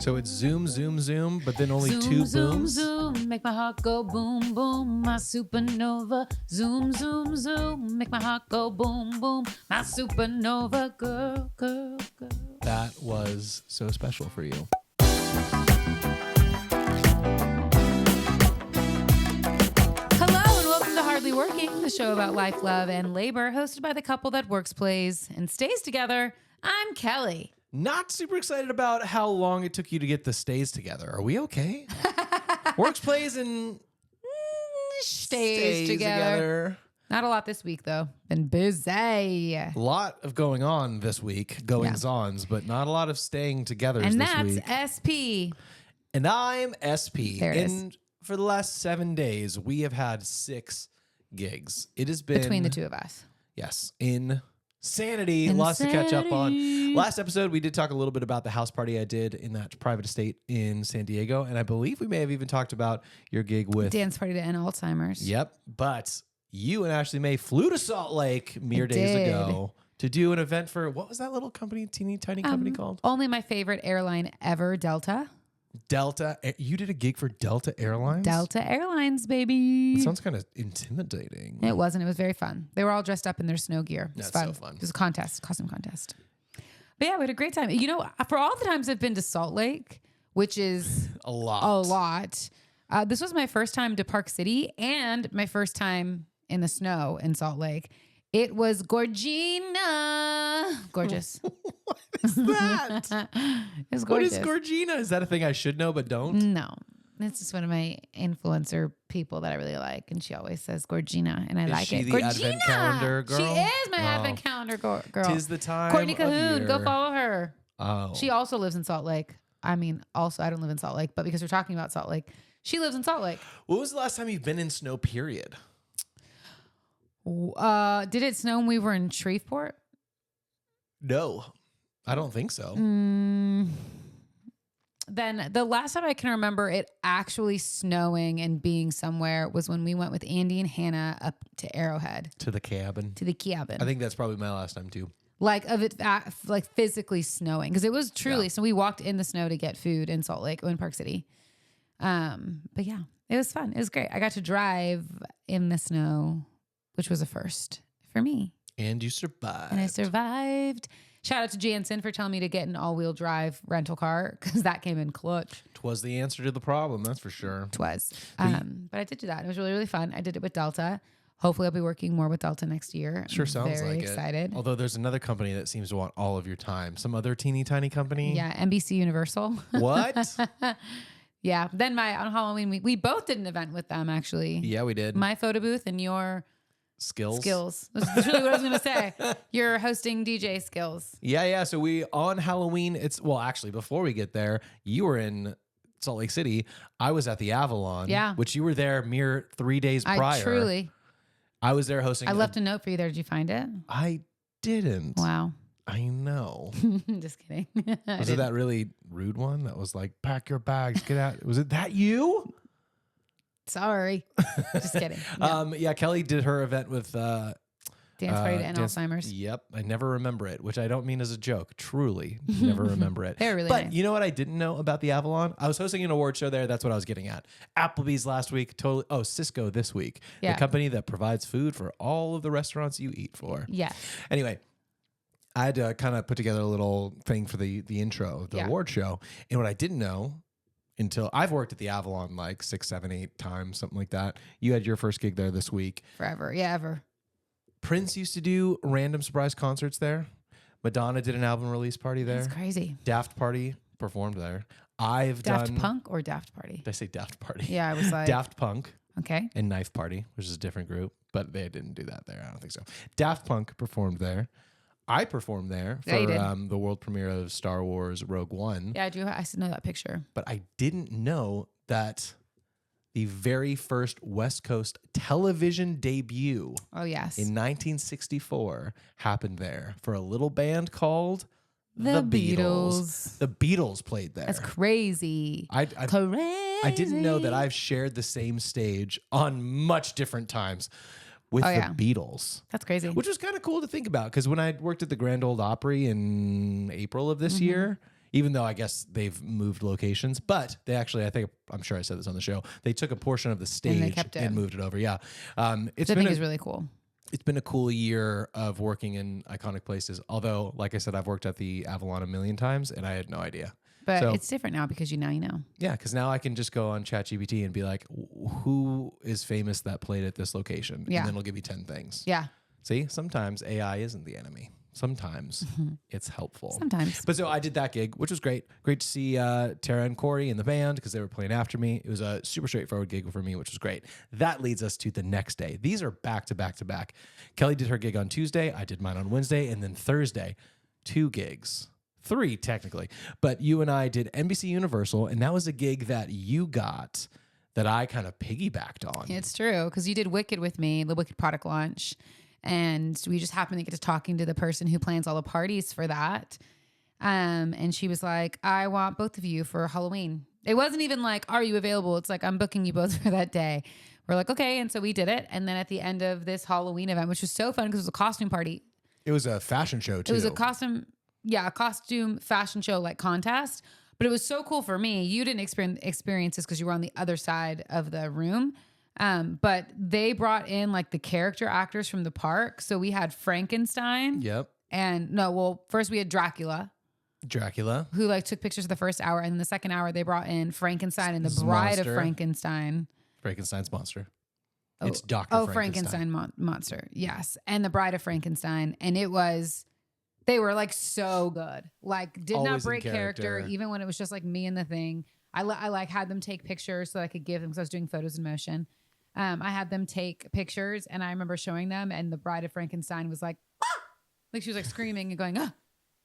So it's zoom, zoom, zoom, but then only Zoom, two zoom, booms. zoom, make my heart go boom, boom, my supernova. Zoom, zoom, zoom, make my heart go boom, boom, my supernova. Girl, girl, girl. That was so special for you. Hello and welcome to Hardly Working, the show about life, love, and labor, hosted by the couple that works, plays, and stays together. I'm Kellie. Not super excited about how long it took you to get the stays together. Are we okay? Works, plays, and Stays together. Not a lot this week, though. Been busy. A lot of going on this week, goings-ons, but not a lot of staying together And this that's week. SP. And I'm SP. There it and for the last 7 days, we have had 6 gigs. It has been... Between the two of us. Yes. Insanity. Lots to catch up on. Last episode, we did talk a little bit about the house party I did in that private estate in San Diego. And I believe we may have even talked about your gig with... Dance party to end Alzheimer's. Yep. But you and Ashley May flew to Salt Lake mere days did. ago to do an event for... What was that little company, teeny tiny company called? Only my favorite airline ever, Delta. Delta. You did a gig for Delta Airlines? Delta Airlines, baby. It sounds kind of intimidating. It wasn't. It was very fun. They were all dressed up in their snow gear. It was That's fun. so fun. It was a contest, costume contest. But yeah, we had a great time. You know, for all the times I've been to Salt Lake, which is A lot. a lot, this was my first time to Park City and my first time in the snow in Salt Lake. It was Gorgina. Gorgeous. What is that? It was What gorgeous. is Gorgina? Is that a thing I should know but don't? No. It's just one of my influencer people that I really like. And she always says Gorgina. And I Is like she it. the Gorgina! advent calendar girl? She is my Oh. advent calendar girl. Tis the time Courtney of Cahoon. Go year. follow her. Oh. She also lives in Salt Lake. I mean, also, I don't live in Salt Lake, but because we're talking about Salt Lake, she lives in Salt Lake. What was the last time you've been in snow, period? Did it snow when we were in Shreveport? No, I don't think so. Then the last time I can remember it actually snowing and being somewhere was when we went with Andy and Hannah up to Arrowhead, To the cabin. to the cabin. I think that's probably my last time too. Like of it, like physically snowing, because it was truly. Yeah. So we walked in the snow to get food in Salt Lake, in Park City. But yeah, it was fun. It was great. I got to drive in the snow, which was a first for me, And you survived. and I survived. Shout out to Jansen for telling me to get an all-wheel drive rental car because that came in clutch. Twas the answer to the problem, that's for sure. Twas. But I did do that. It was really, really fun. I did it with Delta. Hopefully I'll be working more with Delta next year. Sure I'm sounds very like excited. it. Although there's another company that seems to want all of your time. Some other teeny tiny company. Yeah, NBC Universal. What? Yeah. Then on Halloween, we both did an event with them, actually. Yeah, we did. My photo booth and your Skills. skills. That's really what I was going to say. Your hosting DJ skills. Yeah. So we on Halloween. Actually, before we get there, you were in Salt Lake City. I was at the Avalon. Yeah. Which you were there mere 3 days prior. I was there hosting. I left a note for you there. Did you find it? I didn't. Wow. I know. Just kidding. Was it that really rude one that was like, pack your bags, get out? Was it that you? Sorry. Just kidding. No. Yeah, Kellie did her event with Dance party to end Alzheimer's. Yep. I never remember it, which I don't mean as a joke. Truly never remember it. They're really But nice. you know what I didn't know about the Avalon? I was hosting an award show there. That's what I was getting at. Applebee's last week. Totally. Oh, Cisco this week. Yeah. The company that provides food for all of the restaurants you eat for. Yeah. Anyway, I had to kind of put together a little thing for the intro of the award show. And what I didn't know until I've worked at the Avalon like 6, 7, 8 times, something like that. You had your first gig there this week. Forever. Yeah, ever. Prince used to do random surprise concerts there. Madonna did an album release party there. That's crazy. Daft Party performed there. Daft Punk or Daft Party? Did I say Daft Party? Yeah, I was like. Daft Punk Okay. and Knife Party, which is a different group, but they didn't do that there. I don't think so. Daft Punk performed there. I performed there Yeah, you for did. the world premiere of Star Wars Rogue One. Yeah, I do. I know that picture. But I didn't know that the very first West Coast television debut Oh, yes. in 1964 happened there for a little band called The Beatles. The Beatles played there. That's crazy. Crazy. I didn't know that I've shared the same stage on much different times with the Beatles. That's crazy. Which was kind of cool to think about because when I worked at the Grand Ole Opry in April of this year, even though I guess they've moved locations, but they actually, I'm sure I said this on the show, they took a portion of the stage and moved it over. Yeah. It's been is really cool. It's been a cool year of working in iconic places. Although, like I said, I've worked at the Avalon a million times and I had no idea. But it's different now because you know. Yeah, because now I can just go on ChatGPT and be like, who is famous that played at this location? Yeah. And then it'll give you 10 things. Yeah. See, sometimes AI isn't the enemy. Sometimes it's helpful. Sometimes. But so I did that gig, which was great. Great to see Tara and Corey in the band because they were playing after me. It was a super straightforward gig for me, which was great. That leads us to the next day. These are back to back to back. Kellie did her gig on Tuesday. I did mine on Wednesday. And then Thursday, 2 gigs. 3 technically, but you and I did NBC Universal, and that was a gig that you got that I kind of piggybacked on. It's true, because you did Wicked with me, the Wicked product launch, and we just happened to get to talking to the person who plans all the parties for that. And she was like, I want both of you for Halloween. It wasn't even like, are you available? It's like, I'm booking you both for that day. We're like, okay. And so we did it. And then at the end of this Halloween event, which was so fun because it was a costume party. It was a fashion show too. It was a costume fashion show like contest, but it was so cool for me. You didn't experience this because you were on the other side of the room. But they brought in like the character actors from the park. So we had Frankenstein. Yep. And first we had Dracula, who like took pictures of the first hour. And in the second hour, they brought in Frankenstein and the bride of Frankenstein. Frankenstein's monster. It's Dr. Frankenstein monster. Yes. And the bride of Frankenstein. And they were like so good. Like did Always not break character, even when it was just like me and the thing. I like had them take pictures so that I could give them because I was doing photos in motion. I had them take pictures and I remember showing them and the bride of Frankenstein was like, ah! Like she was like screaming and going, ah!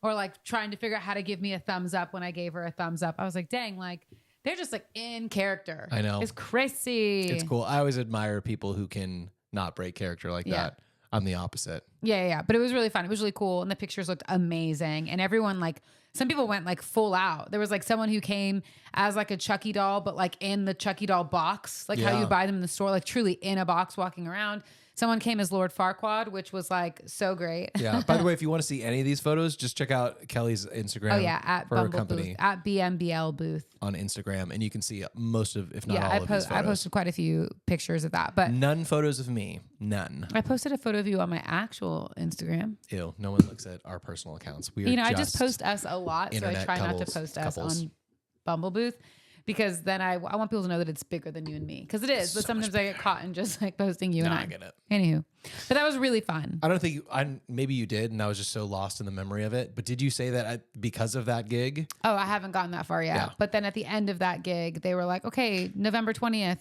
Or like trying to figure out how to give me a thumbs up when I gave her a thumbs up. I was like, dang, like they're just like in character. I know. It's crazy. It's cool. I always admire people who can not break character like that. I'm the opposite. Yeah. But it was really fun. It was really cool. And the pictures looked amazing. And everyone, like, some people went like full out. There was like someone who came as like a Chucky doll, but like in the Chucky doll box, like how you buy them in the store, like truly in a box walking around. Someone came as Lord Farquaad, which was like so great. Yeah. By the way, if you want to see any of these photos, just check out Kellie's Instagram. Oh yeah, at for her company booth, at BMBL booth on Instagram, and you can see most of, if not all of these photos. I posted quite a few pictures of that, but none photos of me. None. I posted a photo of you on my actual Instagram. Ew. No one looks at our personal accounts. I just post us a lot, so I try not to post us on Bumble Booth. Because then I want people to know that it's bigger than you and me. Because it is. But sometimes I get caught in just like posting you and I. I get it. Anywho. But that was really fun. I don't think maybe you did. And I was just so lost in the memory of it. But did you say that because of that gig? Oh, I haven't gotten that far yet. Yeah. But then at the end of that gig, they were like, okay, November 20th,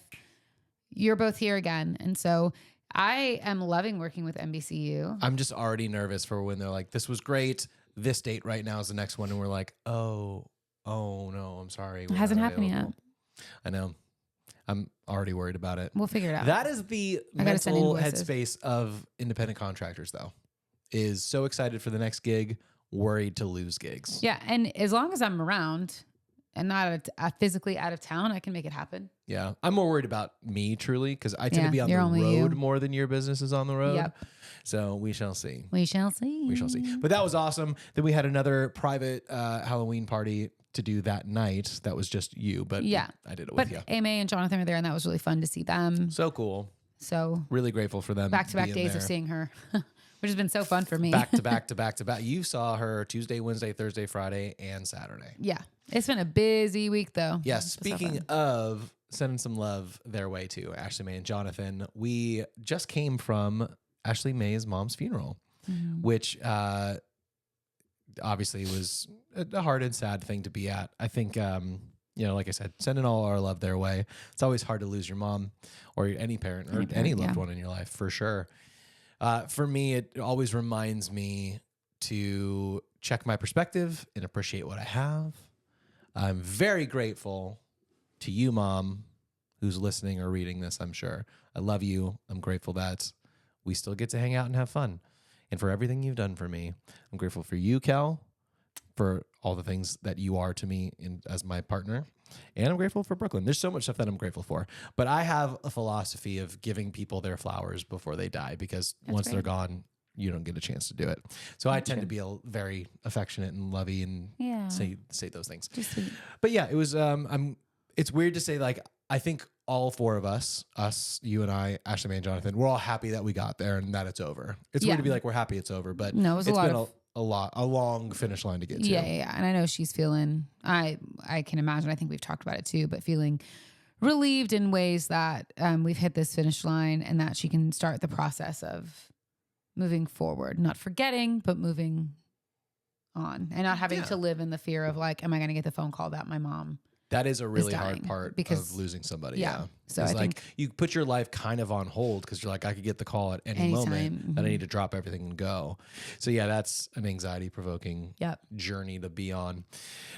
you're both here again. And so I am loving working with NBCU. I'm just already nervous for when they're like, this was great. This date right now is the next one. And we're like, oh no, I'm sorry. It hasn't happened yet. I know. I'm already worried about it. We'll figure it out. That is the mental headspace of independent contractors, though, is so excited for the next gig, worried to lose gigs. Yeah. And as long as I'm around and not physically out of town, I can make it happen. Yeah. I'm more worried about me, truly, because I tend to be on the road more than your business is on the road. Yep. So we shall see. We shall see. We shall see. But that was awesome. Then we had another private Halloween party to do that night. That was just you, but I did it with you. Amy and Jonathan were there, and that was really fun to see them. So cool. So really grateful for them. Back-to-back days of seeing her, which has been so fun for me. Back to back to back to back. You saw her Tuesday, Wednesday, Thursday, Friday, and Saturday. Yeah. It's been a busy week, though. Yeah. Speaking of sending some love their way to Ashley May and Jonathan, we just came from Ashley May's mom's funeral, which obviously was a hard and sad thing to be at. I think, like I said, sending all our love their way. It's always hard to lose your mom or any parent or any loved one in your life, for sure. For me, it always reminds me to check my perspective and appreciate what I have. I'm very grateful to you, Mom, who's listening or reading this, I'm sure. I love you. I'm grateful that we still get to hang out and have fun. And for everything you've done for me. I'm grateful for you, Kel, for all the things that you are to me as my partner. And I'm grateful for Brooklyn. There's so much stuff that I'm grateful for. But I have a philosophy of giving people their flowers before they die, because once they're gone, you don't get a chance to do it. So I tend to be very affectionate and lovey and say those things. Just sweet. But yeah, it was, it's weird to say, like, I think all four of us, you and I, Ashley, May, and Jonathan, we're all happy that we got there and that it's over. It's weird to be like, we're happy it's over, but no, it's been a long finish line to get to. Yeah. And I know she's feeling, I can imagine, I think we've talked about it too, but feeling relieved in ways that we've hit this finish line and that she can start the process of moving forward, not forgetting, but moving on and not having to live in the fear of like, am I going to get the phone call that my mom that is a really hard part of losing somebody. Yeah. So it's I think you put your life kind of on hold because you're like, I could get the call at any moment that I need to drop everything and go. So yeah, that's an anxiety provoking journey to be on.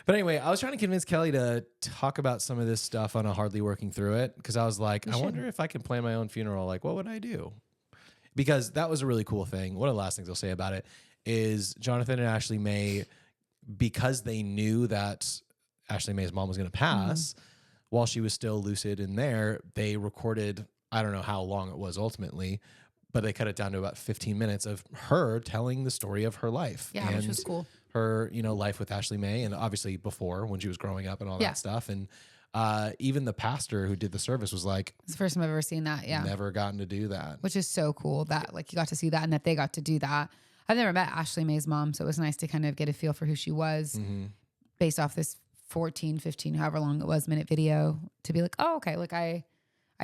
But anyway, I was trying to convince Kellie to talk about some of this stuff on a Hardly Working Through It. Cause I was like, I wonder if I can plan my own funeral. Like, what would I do? Because that was a really cool thing. One of the last things I'll say about it is Jonathan and Ashley May, because they knew that Ashley May's mom was going to pass while she was still lucid in there, they recorded, I don't know how long it was ultimately, but they cut it down to about 15 minutes of her telling the story of her life. Yeah, which was cool. Her, life with Ashley May and obviously before when she was growing up and all that stuff. And even the pastor who did the service was like, it's the first time I've ever seen that. Yeah. Never gotten to do that. Which is so cool that like you got to see that and that they got to do that. I've never met Ashley May's mom, so it was nice to kind of get a feel for who she was based off this 14, 15, however long it was, minute video to be like, oh, okay. Like I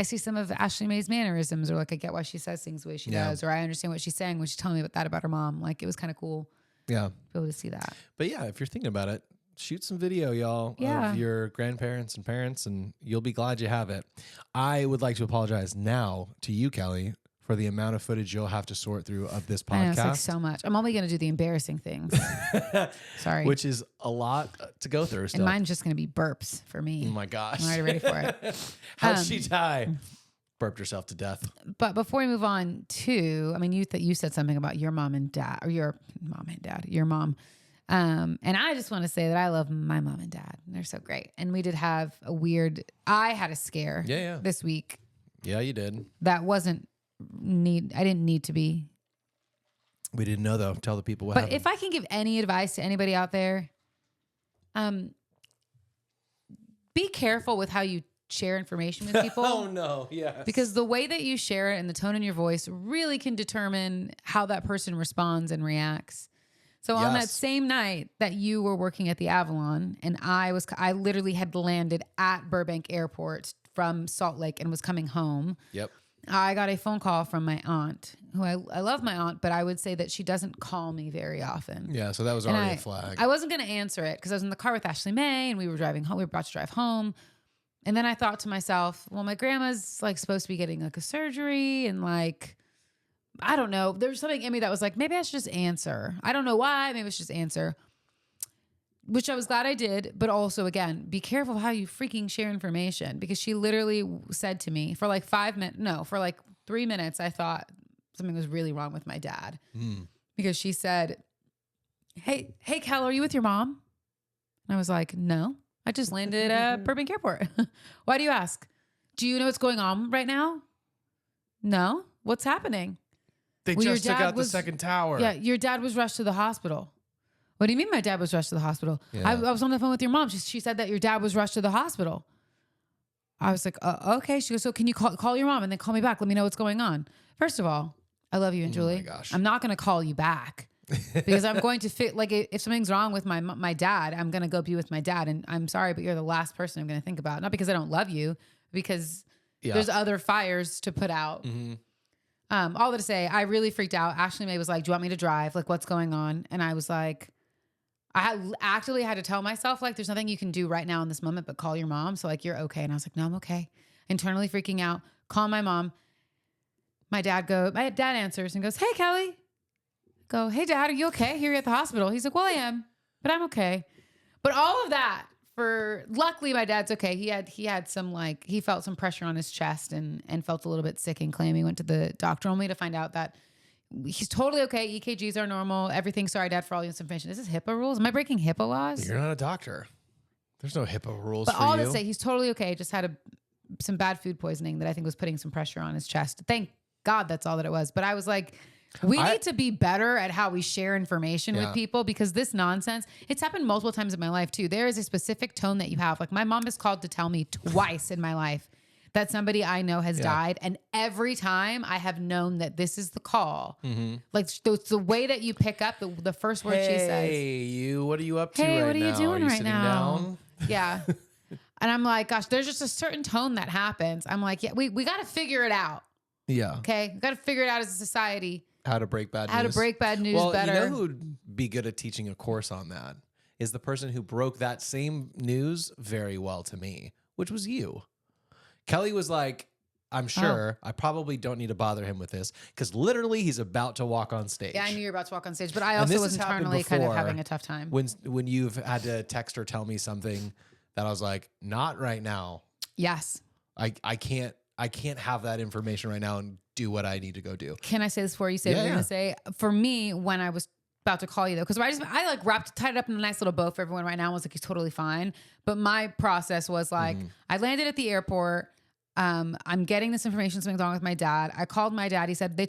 see some of Ashley May's mannerisms or like I get why she says things the way she does, or I understand what she's saying when she's telling me about her mom. Like it was kind of cool. Yeah. To be able to see that. But yeah, if you're thinking about it, shoot some video, y'all, of your grandparents and parents, and you'll be glad you have it. I would like to apologize now to you, Kellie, for the amount of footage you'll have to sort through of this podcast. I know, it's like so much. I'm only going to do the embarrassing things. Sorry. Which is a lot to go through still. And mine's just going to be burps for me. Oh my gosh. I'm already ready for it. How'd she die? Burped herself to death. But before we move on to, I mean, you said something about your mom and dad, or your mom. And I just want to say that I love my mom and dad. They're so great. And we did have I had a scare this week. Yeah, you did. That I didn't need to be. We didn't know though. Tell the people what But happened. if I can give any advice to anybody out there, be careful with how you share information with people. Oh no, yes. Because the way that you share it and the tone in your voice really can determine how that person responds and reacts. So on that same night that you were working at the Avalon and I literally had landed at Burbank Airport from Salt Lake and was coming home. Yep. I got a phone call from my aunt, who I love my aunt, but I would say that she doesn't call me very often. Yeah, so that was already a flag. I wasn't going to answer it because I was in the car with Ashley May and we were driving home. We were about to drive home. And then I thought to myself, well, my grandma's like supposed to be getting like a surgery and like, I don't know. There's something in me that was like, maybe I should just answer. I don't know why. Maybe I should just answer. Which I was glad I did. But also, again, be careful how you freaking share information. Because she literally said to me for like 3 minutes, I thought something was really wrong with my dad. Because she said, hey, Kel, are you with your mom? And I was like, no, I just landed at Burbank Airport. Why do you ask? Do you know what's going on right now? No. What's happening? They just took out the second tower. Yeah, your dad was rushed to the hospital. What do you mean my dad was rushed to the hospital? Yeah. I was on the phone with your mom. She said that your dad was rushed to the hospital. I was like, okay. She goes, so can you call your mom and then call me back? Let me know what's going on. First of all, I love you, and Julie. Oh my gosh. I'm not going to call you back because I'm going to fit, like if something's wrong with my dad, I'm going to go be with my dad. And I'm sorry, but you're the last person I'm going to think about. Not because I don't love you, because there's other fires to put out. Mm-hmm. All that to say, I really freaked out. Ashley May was like, do you want me to drive? Like, what's going on? And I was like, I actually had to tell myself, like, there's nothing you can do right now in this moment, but call your mom. So like, you're okay. And I was like, no, I'm okay. Internally freaking out. Call my mom. My dad answers and goes, hey, Kellie. Go, hey, Dad, are you okay? Here you're at the hospital. He's like, well, I am, but I'm okay. But all of that luckily my dad's okay. He had some he felt some pressure on his chest and felt a little bit sick and clammy. He went to the doctor only to find out that he's totally okay. EKGs are normal. Everything. Sorry, Dad, for all this information. Is this HIPAA rules? Am I breaking HIPAA laws? You're not a doctor. There's no HIPAA rules but for you. But all to say, he's totally okay. Just had some bad food poisoning that I think was putting some pressure on his chest. Thank God that's all that it was. But I was like, We need to be better at how we share information with people, because this nonsense, it's happened multiple times in my life too. There is a specific tone that you have. Like my mom has called to tell me twice in my life that somebody I know has died. And every time I have known that this is the call. Like the way that you pick up the first word she says. Hey, you, what are you up to right now? Hey, what are you doing right now? Down? Yeah. And I'm like, gosh, there's just a certain tone that happens. I'm like, yeah, we got to figure it out. Yeah. Okay. We got to figure it out as a society. How to break bad news. How to break bad news better. You know who would be good at teaching a course on that is the person who broke that same news very well to me, which was you. Kellie was like, I'm sure I probably don't need to bother him with this because literally he's about to walk on stage. Yeah, I knew you were about to walk on stage, but I also was internally kind of having a tough time. When you've had to text or tell me something that I was like, not right now. Yes. I can't have that information right now and do what I need to go do. Can I say this before you say what you're going to say? For me, when I was about to call you though, because I like tied it up in a nice little bow for everyone right now. I was like, he's totally fine. But my process was like, I landed at the airport. I'm getting this information, something's wrong with my dad. I called my dad. He said,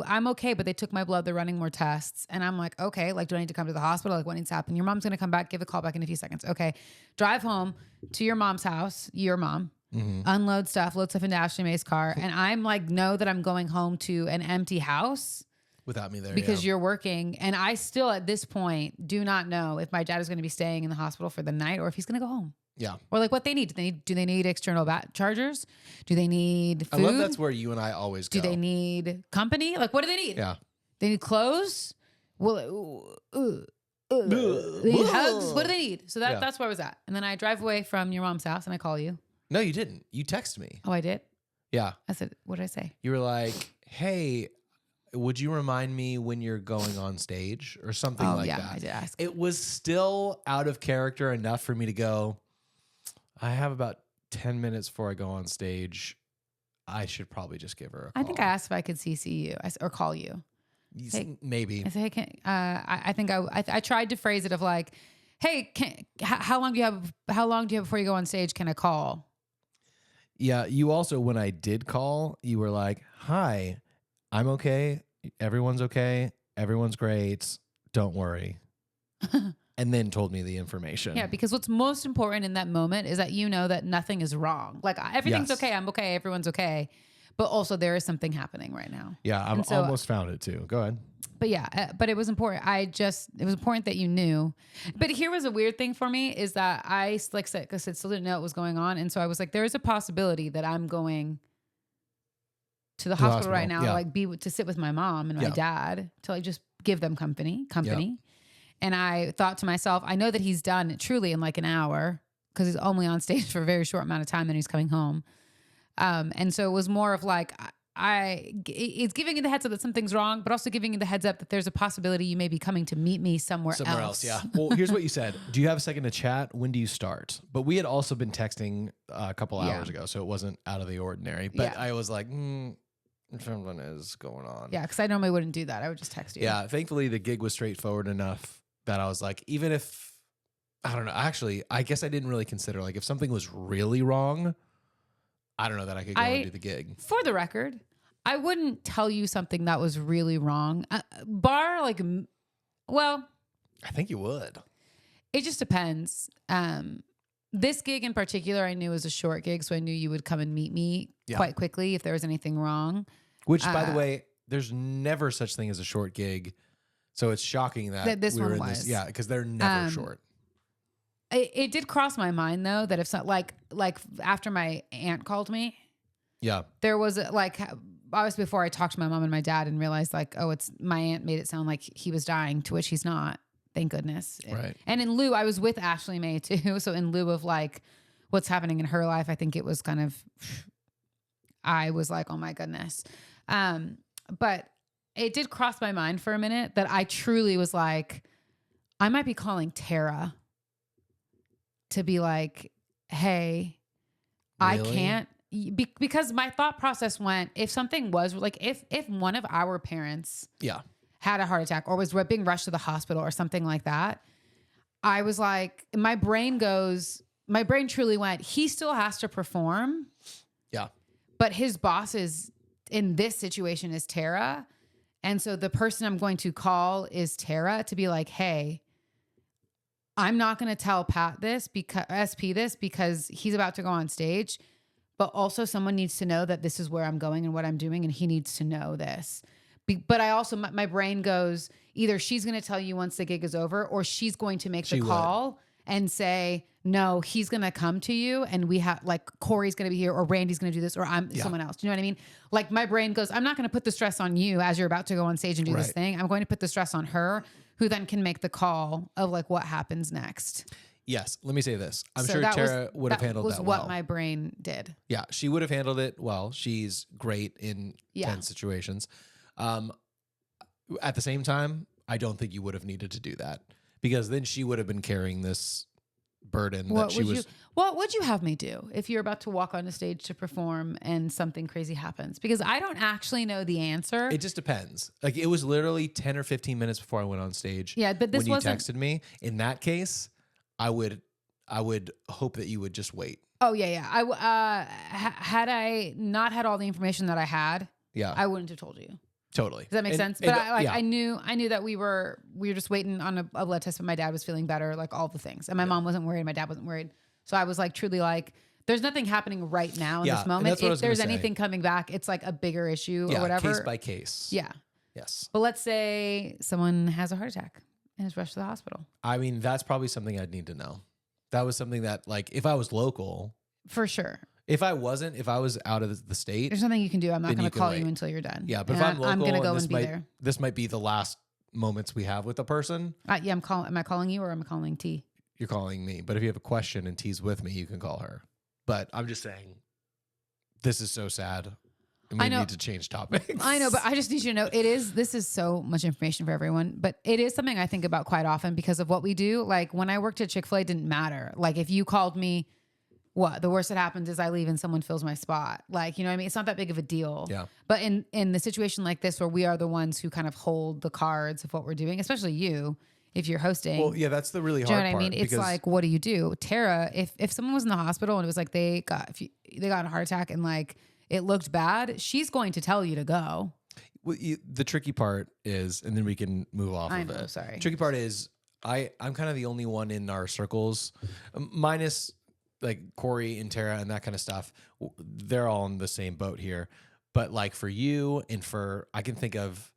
I'm okay, but they took my blood. They're running more tests. And I'm like, okay, like, do I need to come to the hospital? Like, what needs to happen? Your mom's going to come back. Give a call back in a few seconds. Okay. Drive home to your mom's house, your mom. Unload stuff, load stuff into Ashley Mae's car. And I'm like, know that I'm going home to an empty house. Without me there. Because you're working. And I still, at this point, do not know if my dad is going to be staying in the hospital for the night or if he's going to go home. Yeah. Or like what they need. Do they need external chargers? Do they need food? I love that's where you and I always go. Do they need company? Like, what do they need? Yeah. They need clothes? Well, they need hugs? What do they need? So that's where I was at. And then I drive away from your mom's house and I call you. No, you didn't. You texted me. Oh, I did? Yeah. I said, what did I say? You were like, hey, would you remind me when you're going on stage or something like that? I did ask. It was still out of character enough for me to go, I have about 10 minutes before I go on stage. I should probably just give her a call. I think I asked if I could CC you or call you. Hey, maybe. I said, hey, I think I tried to phrase it of like, hey, how long do you have before you go on stage? Can I call? Yeah. You also, when I did call, you were like, hi, I'm okay. Everyone's okay. Everyone's great. Don't worry. And then told me the information. Yeah, because what's most important in that moment is that you know that nothing is wrong. Like everything's okay. I'm okay. Everyone's okay. But also there is something happening right now. Yeah, I'm almost found it too. Go ahead. But yeah, but it was important. It was important that you knew. But here was a weird thing for me is that I, like I said, still didn't know what was going on. And so I was like, there is a possibility that I'm going to the hospital right now, like to sit with my mom and my dad to like just give them company. Yeah. And I thought to myself, I know that he's done truly in like an hour because he's only on stage for a very short amount of time. Then he's coming home. And so it was more of like, it's giving you the heads up that something's wrong, but also giving you the heads up that there's a possibility you may be coming to meet me somewhere else. Yeah. Well, here's what you said. Do you have a second to chat? When do you start? But we had also been texting a couple hours ago, so it wasn't out of the ordinary. But I was like, something is going on. Yeah, because I normally wouldn't do that. I would just text you. Yeah. Thankfully, the gig was straightforward enough that I was like, even if, I don't know, actually, I guess I didn't really consider, like, if something was really wrong, I don't know that I could go and do the gig. For the record, I wouldn't tell you something that was really wrong. Bar, like, well. I think you would. It just depends. This gig in particular, I knew was a short gig, so I knew you would come and meet me quite quickly if there was anything wrong. Which, by the way, there's never such thing as a short gig. So it's shocking that this one was. Yeah, because they're never short. It did cross my mind though that if so, like after my aunt called me, there was obviously before I talked to my mom and my dad and realized like, oh, it's my aunt made it sound like he was dying, to which he's not. Thank goodness. Right. And in lieu, I was with Ashley Mae too. So in lieu of like what's happening in her life, I think it was kind of, I was like, oh my goodness. But it did cross my mind for a minute that I truly was like, I might be calling Tara to be like, hey, really? I can't, because my thought process went, if something was like, if one of our parents had a heart attack or was being rushed to the hospital or something like that, I was like, my brain truly went, he still has to perform. Yeah. But his boss is in this situation is Tara. And so the person I'm going to call is Tara to be like, hey, I'm not going to tell Pat this because SP this because he's about to go on stage, but also someone needs to know that this is where I'm going and what I'm doing. And he needs to know this. But I also, my brain goes, either she's going to tell you once the gig is over, or she's going to make the call and say, no, he's going to come to you. And we have like, Corey's going to be here, or Randy's going to do this, or I'm someone else. Do you know what I mean? Like my brain goes, I'm not going to put the stress on you as you're about to go on stage and do this thing. I'm going to put the stress on her, who then can make the call of like what happens next. Yes. Let me say this. I'm sure Tara would have handled that well. That was what my brain did. Yeah. She would have handled it well. She's great in tense situations. At the same time, I don't think you would have needed to do that, because then she would have been carrying this burden what would you have me do if you're about to walk on a stage to perform and something crazy happens? Because I don't actually know the answer. It just depends. Like it was literally 10 or 15 minutes before I went on stage. Yeah, but this when you texted me. In that case, I would hope that you would just wait. Oh yeah. Had I not had all the information that I had, I wouldn't have told you. Totally. Does that make sense? But I knew that we were just waiting on a blood test, but my dad was feeling better, like all the things. And my mom wasn't worried. My dad wasn't worried. So I was like, truly like, there's nothing happening right now in this moment. If there's anything coming back, it's like a bigger issue or whatever. Case by case. Yeah. Yes. But let's say someone has a heart attack and is rushed to the hospital. I mean, that's probably something I'd need to know. That was something that, like, if I was local. For sure. If I was out of the state, there's nothing you can do. I'm not going to call you until you're done. Yeah, but if I'm local, I'm going to go and be there. This might be the last moments we have with a person. Am I calling you, or am I calling T? You're calling me. But if you have a question and T's with me, you can call her. But I'm just saying, this is so sad. And we need to change topics. I know, but I just need you to know this is so much information for everyone, but it is something I think about quite often because of what we do. Like when I worked at Chick-fil-A, it didn't matter. Like if you called me, the worst that happens is I leave and someone fills my spot. Like, you know what I mean? It's not that big of a deal. Yeah. But in the situation like this, where we are the ones who kind of hold the cards of what we're doing, especially you, if you're hosting. Well, yeah, that's the really hard part. Do you know what I mean? It's like, what do you do? Tara, if someone was in the hospital and it was like they got a heart attack and like it looked bad, she's going to tell you to go. Well, the tricky part is, and then we can move off of it. Sorry. Tricky part is I'm kind of the only one in our circles, minus like Corey and Tara and that kind of stuff. They're all in the same boat here. But like for you and I can think of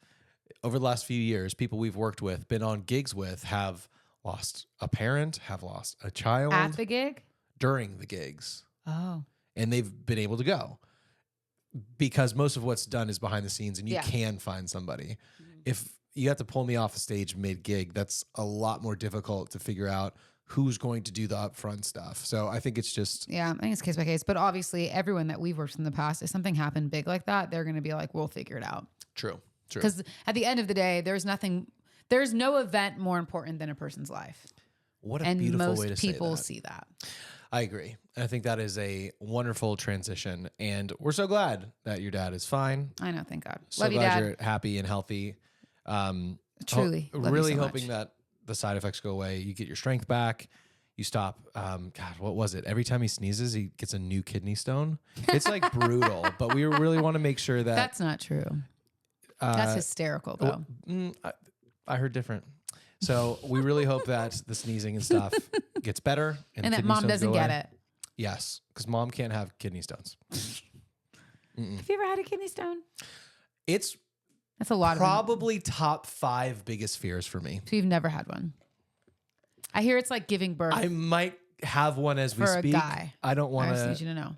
over the last few years, people we've worked with, been on gigs with, have lost a parent, have lost a child. At the gig? During the gigs. Oh. And they've been able to go. Because most of what's done is behind the scenes and you can find somebody. Mm-hmm. If you have to pull me off the stage mid-gig, that's a lot more difficult to figure out who's going to do the upfront stuff. So I think it's just... Yeah, I think it's case by case. But obviously, everyone that we've worked with in the past, if something happened big like that, they're going to be like, we'll figure it out. True. Because at the end of the day, there's no event more important than a person's life. What a beautiful way to say that. And most people see that. I agree. And I think that is a wonderful transition. And we're so glad that your dad is fine. I know, thank God. So love you, glad Dad. you're happy and healthy. Truly. Really so hoping that the side effects go away. You get your strength back. You stop. God, what was it? Every time he sneezes, he gets a new kidney stone. It's like brutal. But we really want to make sure that... That's not true. That's hysterical, though. I heard different. So we really hope that the sneezing and stuff gets better. And that mom doesn't get it. Yes, because mom can't have kidney stones. Have you ever had a kidney stone? That's a lot. Probably top 5 biggest fears for me. So you've never had one? I hear it's like giving birth. I might have one as we speak. For a guy. I don't want to. I just need you to know.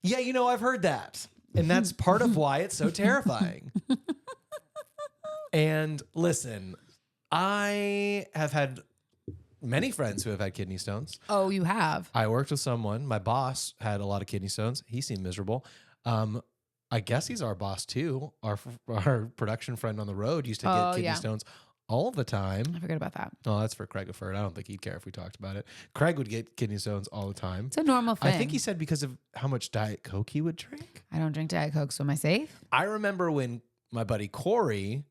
Yeah, I've heard that. And that's part of why it's so terrifying. And listen, I have had many friends who have had kidney stones. Oh, you have? I worked with someone. My boss had a lot of kidney stones. He seemed miserable. I guess he's our boss too. Our production friend on the road used to get kidney stones all the time. I forgot about that. Oh, that's for Craig Afford. I don't think he'd care if we talked about it. Craig would get kidney stones all the time. It's a normal thing. I think he said because of how much Diet Coke he would drink. I don't drink Diet Coke, so am I safe? I remember when my buddy Corey,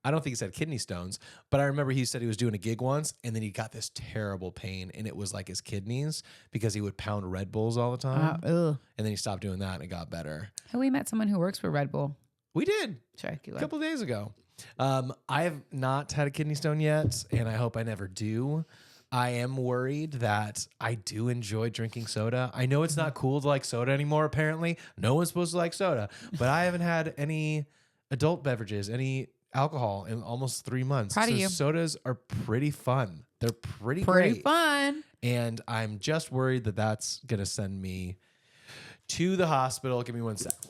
I don't think he said kidney stones, but I remember he said he was doing a gig once and then he got this terrible pain and it was like his kidneys because he would pound Red Bulls all the time. And then he stopped doing that and it got better. We met someone who works for Red Bull. We did Sorry, a couple of days ago. I have not had a kidney stone yet, and I hope I never do. I am worried that I do enjoy drinking soda. I know it's not cool to like soda anymore, apparently. No one's supposed to like soda, but I haven't had any adult beverages, any alcohol in almost 3 months. Proud of you. Sodas are pretty fun. They're pretty Pretty great. fun. And I'm just worried that that's going to send me to the hospital. Give me 1 second.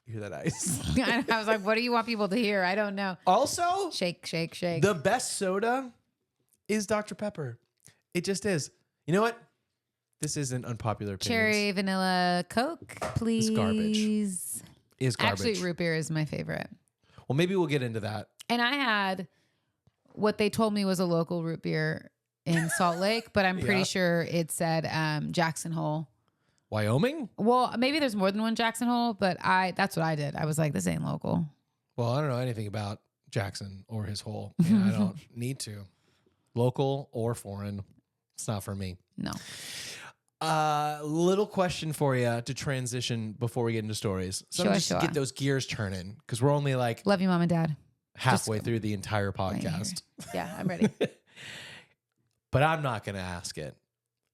You hear that ice? I was like, what do you want people to hear? I don't know. Also, Shake, shake, shake. the best soda is Dr. Pepper. It just is. You know what? This isn't unpopular opinions. Cherry vanilla Coke, please. It's garbage. Is garbage. Actually, root beer is my favorite. Well, maybe we'll get into that. And I had what they told me was a local root beer in Salt Lake, but I'm pretty sure it said Jackson Hole. Wyoming? Well, maybe there's more than one Jackson Hole, but that's what I did. I was like, this ain't local. Well, I don't know anything about Jackson or his hole. And I don't need to. Local or foreign, it's not for me. No. Little question for you to transition before we get into stories. Just get those gears turning because we're only like love you, mom and dad. Halfway through the entire podcast. Yeah, I'm ready. But I'm not going to ask it.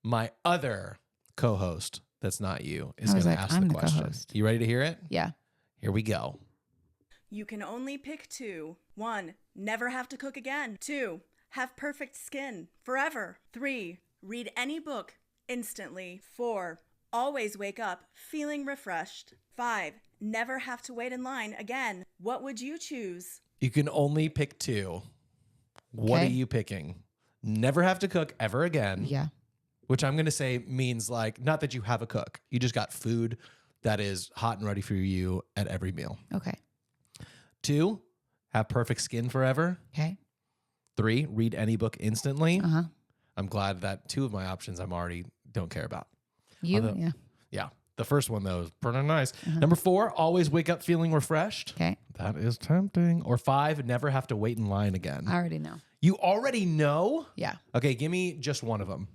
My other co-host, that's not you, is going to ask the question. Co-host. You ready to hear it? Yeah. Here we go. You can only pick 2. 1, never have to cook again. 2, have perfect skin forever. 3, read any book instantly. 4, always wake up feeling refreshed. 5, never have to wait in line again. What would you choose? You can only pick 2. What are you picking? Never have to cook ever again. Yeah. Which I'm going to say means like, not that you have a cook. You just got food that is hot and ready for you at every meal. Okay. 2, have perfect skin forever. Okay. 3, read any book instantly. Uh-huh. I'm glad that 2 of my options I'm already don't care about. Yeah. Yeah. The first one, though, is pretty nice. Number 4, always wake up feeling refreshed. Okay. That is tempting. Or 5, never have to wait in line again. I already know. You already know? Yeah. Okay, give me just one of them.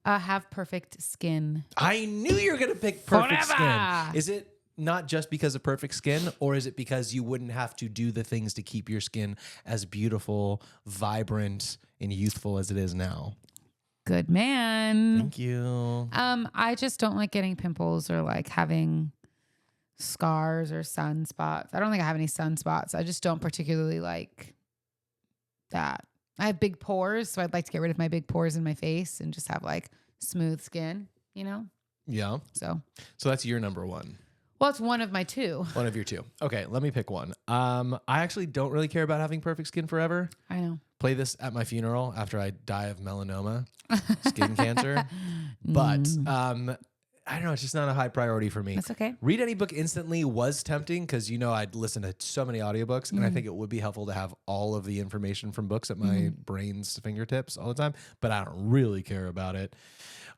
Have perfect skin. I knew you were going to pick perfect Forever. skin. Is it not just because of perfect skin, or is it because you wouldn't have to do the things to keep your skin as beautiful, vibrant, and youthful as it is now? Good man. Thank you. I just don't like getting pimples or like having scars or sunspots. I don't think I have any sunspots. I just don't particularly like that. I have big pores, so I'd like to get rid of my big pores in my face and just have like smooth skin, you know? Yeah. So that's your number 1. Well, it's one of my 2. One of your 2. Okay, let me pick one. I actually don't really care about having perfect skin forever. I know. Play this at my funeral after I die of melanoma, skin cancer. But I don't know. It's just not a high priority for me. That's okay. Read any book instantly was tempting because, I'd listen to so many audiobooks and I think it would be helpful to have all of the information from books at my brain's fingertips all the time, but I don't really care about it.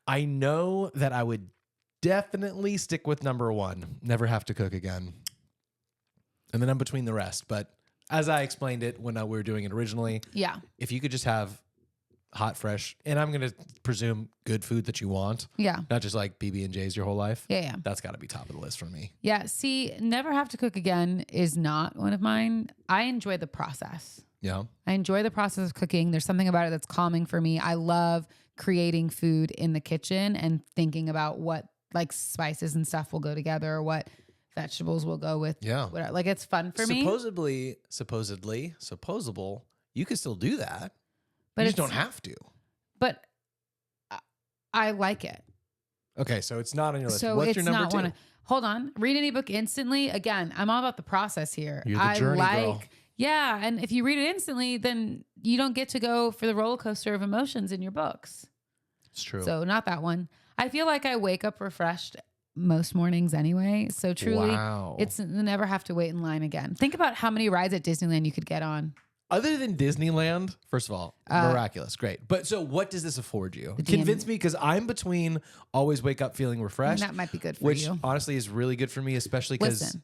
I know that I would definitely stick with number 1, never have to cook again. And then I'm between the rest. But as I explained it when we were doing it originally, if you could just have hot, fresh, and I'm going to presume good food that you want. Yeah. Not just like PB&Js your whole life. Yeah. That's got to be top of the list for me. Yeah. See, never have to cook again is not one of mine. I enjoy the process. Yeah. I enjoy the process of cooking. There's something about it that's calming for me. I love creating food in the kitchen and thinking about what like spices and stuff will go together or what vegetables will go with. Yeah. Whatever. Like it's fun for me. Supposable, you could still do that. But you just don't have to. But I like it. Okay, so it's not on your list. So What's it's your number not 2? one. Hold on. Read any book instantly. Again, I'm all about the process here. You're the journey girl. Yeah, and if you read it instantly, then you don't get to go for the roller coaster of emotions in your books. It's true. So not that one. I feel like I wake up refreshed most mornings anyway. So truly, it's never have to wait in line again. Think about how many rides at Disneyland you could get on. Other than Disneyland, first of all, miraculous, great. But so what does this afford you? Convince me, because I'm between always wake up feeling refreshed. And that might be good for which you. Which honestly is really good for me, especially because... Listen,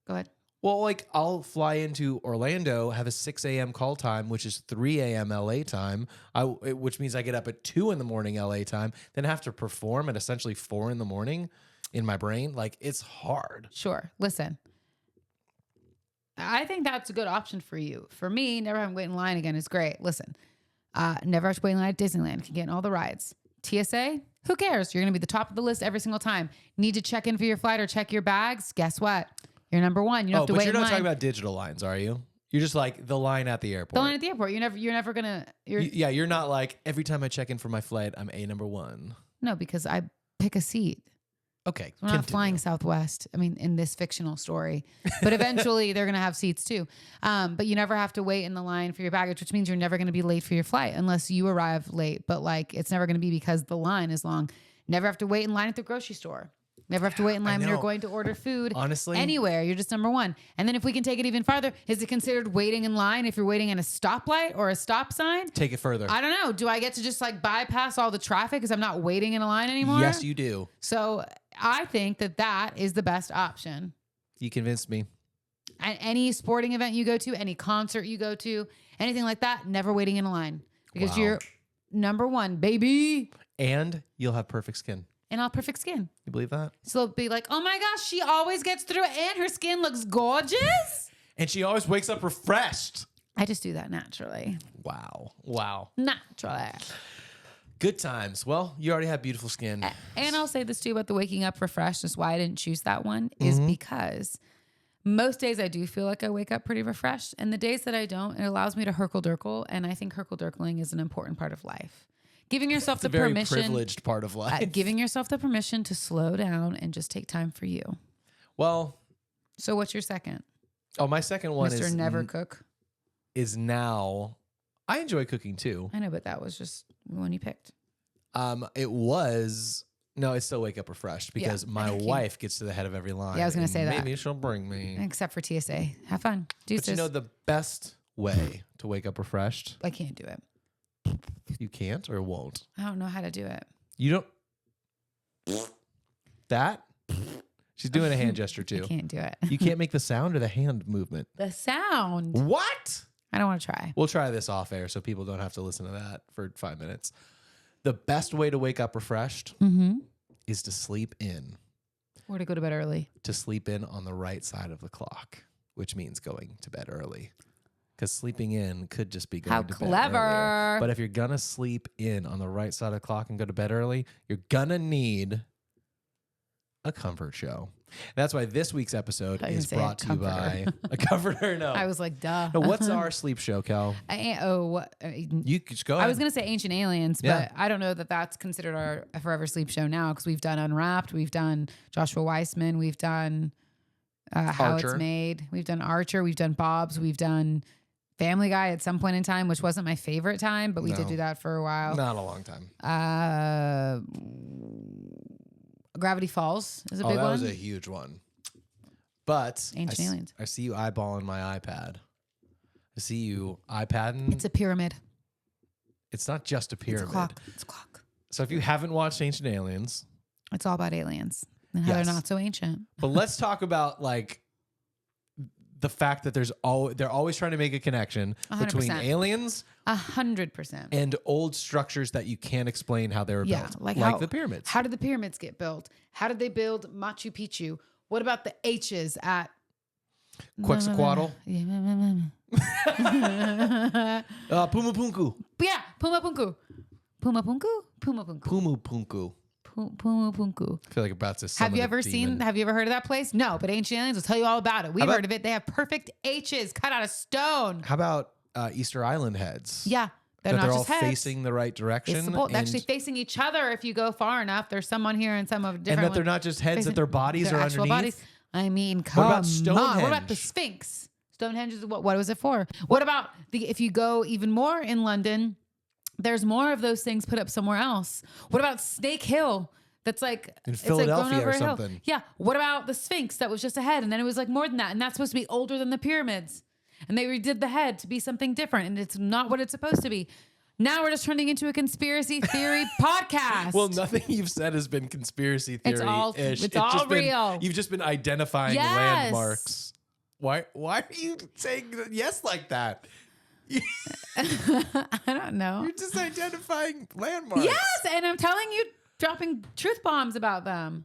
go ahead. Well, like I'll fly into Orlando, have a 6 a.m. call time, which is 3 a.m. LA time, which means I get up at 2 in the morning LA time, then have to perform at essentially 4 in the morning. in my brain. Like, it's hard. Sure. Listen, I think that's a good option for you. For me, never having to wait in line again is great. Listen, never have to wait in line at Disneyland. Can get in all the rides. TSA, who cares? You're going to be the top of the list every single time. Need to check in for your flight or check your bags? Guess what? You're number one. You don't have to wait in line. But you're not talking about digital lines, are you? You're just like the line at the airport. The line at the airport. You're never going to. You're not like, every time I check in for my flight, I'm number one. No, because I pick a seat. Okay. We're not flying Southwest. I mean, in this fictional story, but eventually they're going to have seats too. But you never have to wait in the line for your baggage, which means you're never going to be late for your flight unless you arrive late. But like, it's never going to be because the line is long. Never have to wait in line at the grocery store. Never have to wait in line when you're going to order food. Honestly, anywhere. You're just number one. And then if we can take it even farther, is it considered waiting in line if you're waiting in a stoplight or a stop sign? Take it further. I don't know. Do I get to just like bypass all the traffic because I'm not waiting in a line anymore? Yes, you do. So I think that is the best option. You convinced me. At any sporting event you go to, any concert you go to, anything like that, never waiting in a line because you're number one, baby. And you'll have perfect skin. And I'll have perfect skin. You believe that? So it'll be like, oh my gosh, she always gets through it and her skin looks gorgeous. And she always wakes up refreshed. I just do that naturally. Wow. Naturally. Good times. Well, you already have beautiful skin. And I'll say this too about the waking up refreshed. That's why I didn't choose that one is because most days I do feel like I wake up pretty refreshed. And the days that I don't, it allows me to herkle-durkle. And I think herkle-durkling is an important part of life. Giving yourself the permission. It's a very privileged part of life. Giving yourself the permission to slow down and just take time for you. Well. So what's your second? Oh, my second one Mr. Never Cook. Is now, I enjoy cooking too. I know, but that was just the one you picked. It's still wake up refreshed because my wife gets to the head of every line. Yeah, I was going to say that. Maybe she'll bring me. Except for TSA. Have fun. But you know the best way to wake up refreshed? I can't do it. You can't or won't? I don't know how to do it. You don't? That? She's doing a hand gesture too. I can't do it. You can't make the sound or the hand movement? The sound. What? I don't want to try. We'll try this off air so people don't have to listen to that for 5 minutes. The best way to wake up refreshed is to sleep in. Or to go to bed early. To sleep in on the right side of the clock, which means going to bed early. Because sleeping in could just be going to bed earlier. How clever. But if you're going to sleep in on the right side of the clock and go to bed early, you're going to need a comfort show. That's why this week's episode is brought to you by a comforter. No. I was like, duh. No, what's our sleep show, Kel? You just go ahead. I was going to say Ancient Aliens, but I don't know that that's considered our forever sleep show now because we've done Unwrapped, we've done Joshua Weissman, we've done How It's Made, we've done Archer, we've done Bob's, we've done Family Guy at some point in time, which wasn't my favorite time, but we did do that for a while. Not a long time. Gravity Falls is a big one. That was a huge one. But Ancient Aliens. I see you eyeballing my iPad. I see you iPadding. It's a pyramid. It's not just a pyramid. It's a clock. So if you haven't watched Ancient Aliens. It's all about aliens and how they're not so ancient. But let's talk about like the fact that they're always trying to make a connection 100%. Between aliens 100% and old structures that you can't explain how they were built, like the pyramids. How did the pyramids get built? How did they build Machu Picchu? What about the H's at Quetzalcoatl? Pumapunku. Yeah, Pumapunku. Pumapunku. Pumapunku. I feel like about to. Have you ever heard of that place? No, but Ancient Aliens will tell you all about it. We've heard of it. They have perfect H's cut out of stone. How about Easter Island heads? Yeah. They're not all just heads. Facing the right direction. They're actually facing each other if you go far enough. There's some on here and some of different. And that they're not just heads, that their bodies are underneath. Bodies. I mean, come on. Stonehenge? What about the Sphinx? Stonehenge is what was it for? What about if you go even more in London, there's more of those things put up somewhere else. What about Snake Hill? That's like in Philadelphia over or something. Yeah. What about the Sphinx that was just a head, and then it was like more than that, and that's supposed to be older than the pyramids, and they redid the head to be something different, and it's not what it's supposed to be. Now we're just turning into a conspiracy theory podcast. Well, nothing you've said has been conspiracy theory. It's all real. You've just been identifying landmarks. Why are you saying yes like that? I don't know. You're just identifying landmarks. Yes, and I'm telling you, dropping truth bombs about them.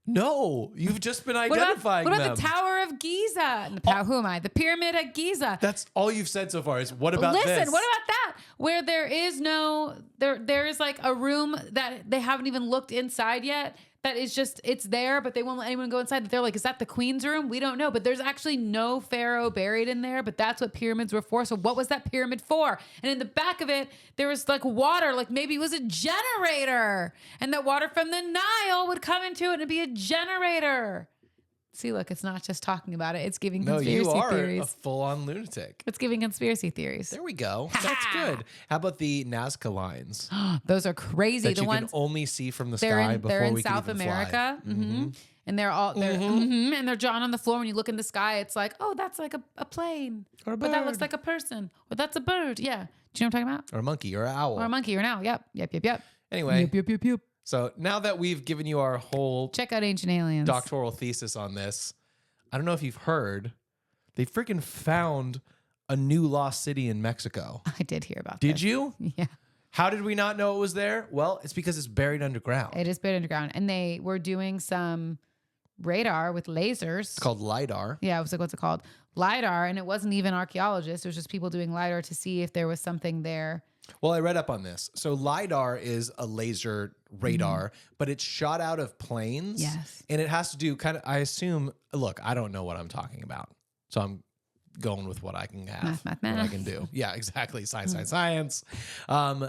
No, you've just been What identifying about them. the Tower of Giza? Who am I? The Pyramid at Giza. That's all you've said so far is what about Listen, this? what about that? Where there is no, there is like a room that they haven't even looked inside yet. That is just, it's there, but they won't let anyone go inside. They're like, is that the queen's room? We don't know. But there's actually no pharaoh buried in there. But that's what pyramids were for. So what was that pyramid for? And in the back of it, there was like water, like maybe it was a generator. And that water from the Nile would come into it and it'd be a generator. See, look, it's not just talking about it. It's giving conspiracy theories. A full-on lunatic. It's giving conspiracy theories. There we go. That's good. How about the Nazca lines? Those are crazy. That you can only see from the they're sky in, before they're in we South can even America. fly. Mm-hmm. And they're all and they're drawn on the floor. When you look in the sky, it's like, oh, that's like a plane, Or a but that bird. looks like a person, or that's a bird. Yeah, do you know what I'm talking about? Or a monkey or an owl. Or a monkey or an owl. Yep. Anyway, Yep. so now that we've given you our whole Check out Ancient Aliens. doctoral thesis on this, I don't know if you've heard, they freaking found a new lost city in Mexico. I did hear about. Did this. you? Yeah. How did we not know it was there? Well, it's because it's buried underground. It is buried underground, and they were doing some radar with lasers. It's called LiDAR. Yeah, I was like, what's it called? LiDAR, and it wasn't even archaeologists. It was just people doing LiDAR to see if there was something there. Well, I read up on this. So LiDAR is a laser radar, but it's shot out of planes. Yes. And it has to do kind of, I assume, look, I don't know what I'm talking about. So I'm going with what I can have, Math. what I can do. Yeah, exactly. Science. Kind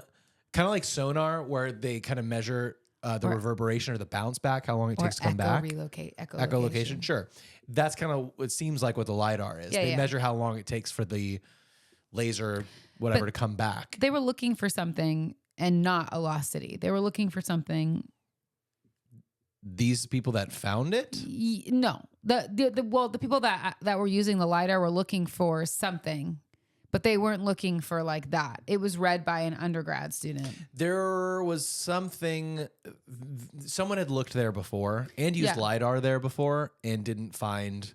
of like sonar, where they kind of measure the reverberation or the bounce back, how long it takes to come back. Echolocation, sure. That's kind of, it seems like what the LiDAR is. They measure how long it takes for the laser, whatever, to come back. They were looking for something and not a lost city. They were looking for something. These people that found it? No, the people that were using the LiDAR were looking for something, but they weren't looking for like that. It was read by an undergrad student. There was something, someone had looked there before and used LiDAR there before and didn't find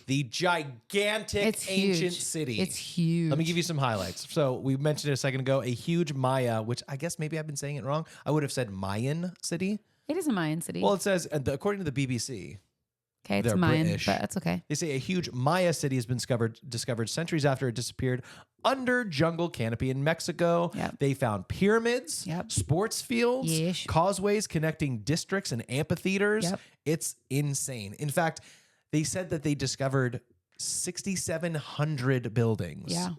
the gigantic ancient city. It's huge. Let me give you some highlights. So we mentioned it a second ago, a huge Maya, which I guess maybe I've been saying it wrong. I would have said Mayan city. It is a Mayan city. Well, it says, according to the BBC, okay, it's they're Mayan, British. but that's okay. They say a huge Maya city has been discovered centuries after it disappeared under jungle canopy in Mexico. Yep. They found pyramids, sports fields, Yeesh. causeways connecting districts and amphitheaters. Yep. It's insane. In fact, they said that they discovered 6,700 buildings. Yeah.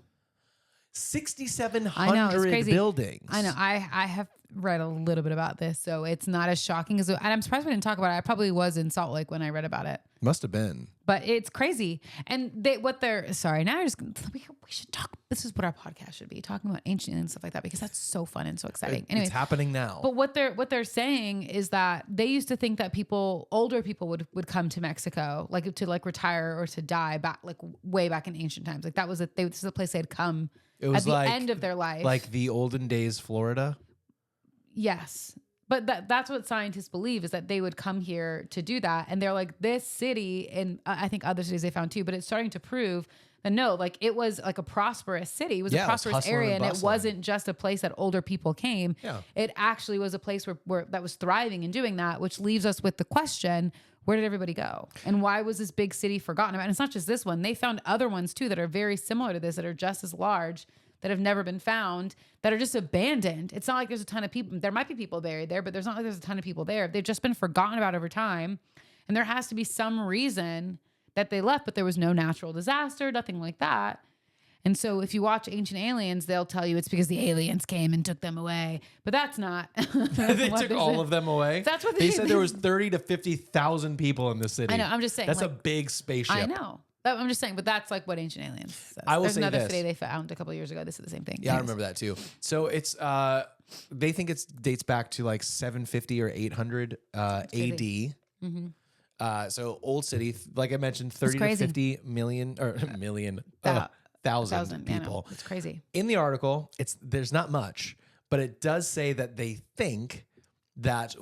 6,700 buildings. I know. I have read a little bit about this, so it's not as shocking as. And I'm surprised we didn't talk about it. I probably was in Salt Lake when I read about it. Must have been. But it's crazy. And sorry, now we should talk. This is what our podcast should be, talking about ancient and stuff like that, because that's so fun and so exciting. Anyway, it's happening now. But what they're saying is that they used to think that older people would come to Mexico, like to like retire or to die back, like way back in ancient times. Like this is a place they'd come at the end of their life. Like the olden days Florida? Yes. But that's what scientists believe, is that they would come here to do that. And they're like, this city, and I think other cities they found too, but it's starting to prove that no, like it was like a prosperous city. It was a prosperous area, and it wasn't just a place that older people came. Yeah. It actually was a place where that was thriving and doing that, which leaves us with the question, where did everybody go? And why was this big city forgotten about? And it's not just this one. They found other ones too that are very similar to this, that are just as large, that have never been found, that are just abandoned. It's not like there's a ton of people. There might be people buried there, but there's not like there's a ton of people there. They've just been forgotten about over time. And there has to be some reason that they left, but there was no natural disaster, nothing like that. And so if you watch Ancient Aliens, they'll tell you it's because the aliens came and took them away. But that's not. They took all of them away? That's what they said. There was 30 to 50,000 people in the city. I know. I'm just saying. That's like, a big spaceship. I know. I'm just saying, but that's like what Ancient Aliens says. I will There's say another this. city they found a couple of years ago. This is the same thing. Yeah, anyways. I remember that too. So it's they think it dates back to like 750 or 800 AD. Mm-hmm. So old city, like I mentioned, 30 to 50 million or thousand people. It's crazy. In the article, there's not much, but it does say that they think that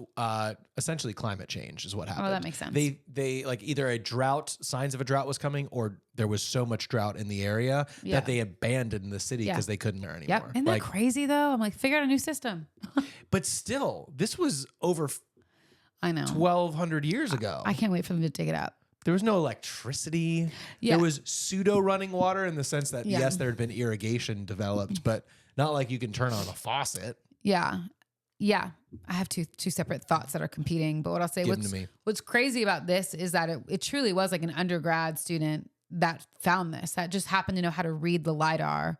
essentially climate change is what happened. Oh, that makes sense. They like either a drought, signs of a drought was coming, or there was so much drought in the area that they abandoned the city because they couldn't there anymore. Yep. Isn't that crazy though? I'm like, figure out a new system. But still, this was over I know. 1,200 years ago. I can't wait for them to dig it up. There was no electricity. Yeah. There was pseudo running water in the sense that, Yeah. yes, there had been irrigation developed, but not like you can turn on a faucet. Yeah. Yeah. I have two separate thoughts that are competing. But what I'll say, Give them to me. what's crazy about this is that it truly was like an undergrad student that found this, that just happened to know how to read the LiDAR.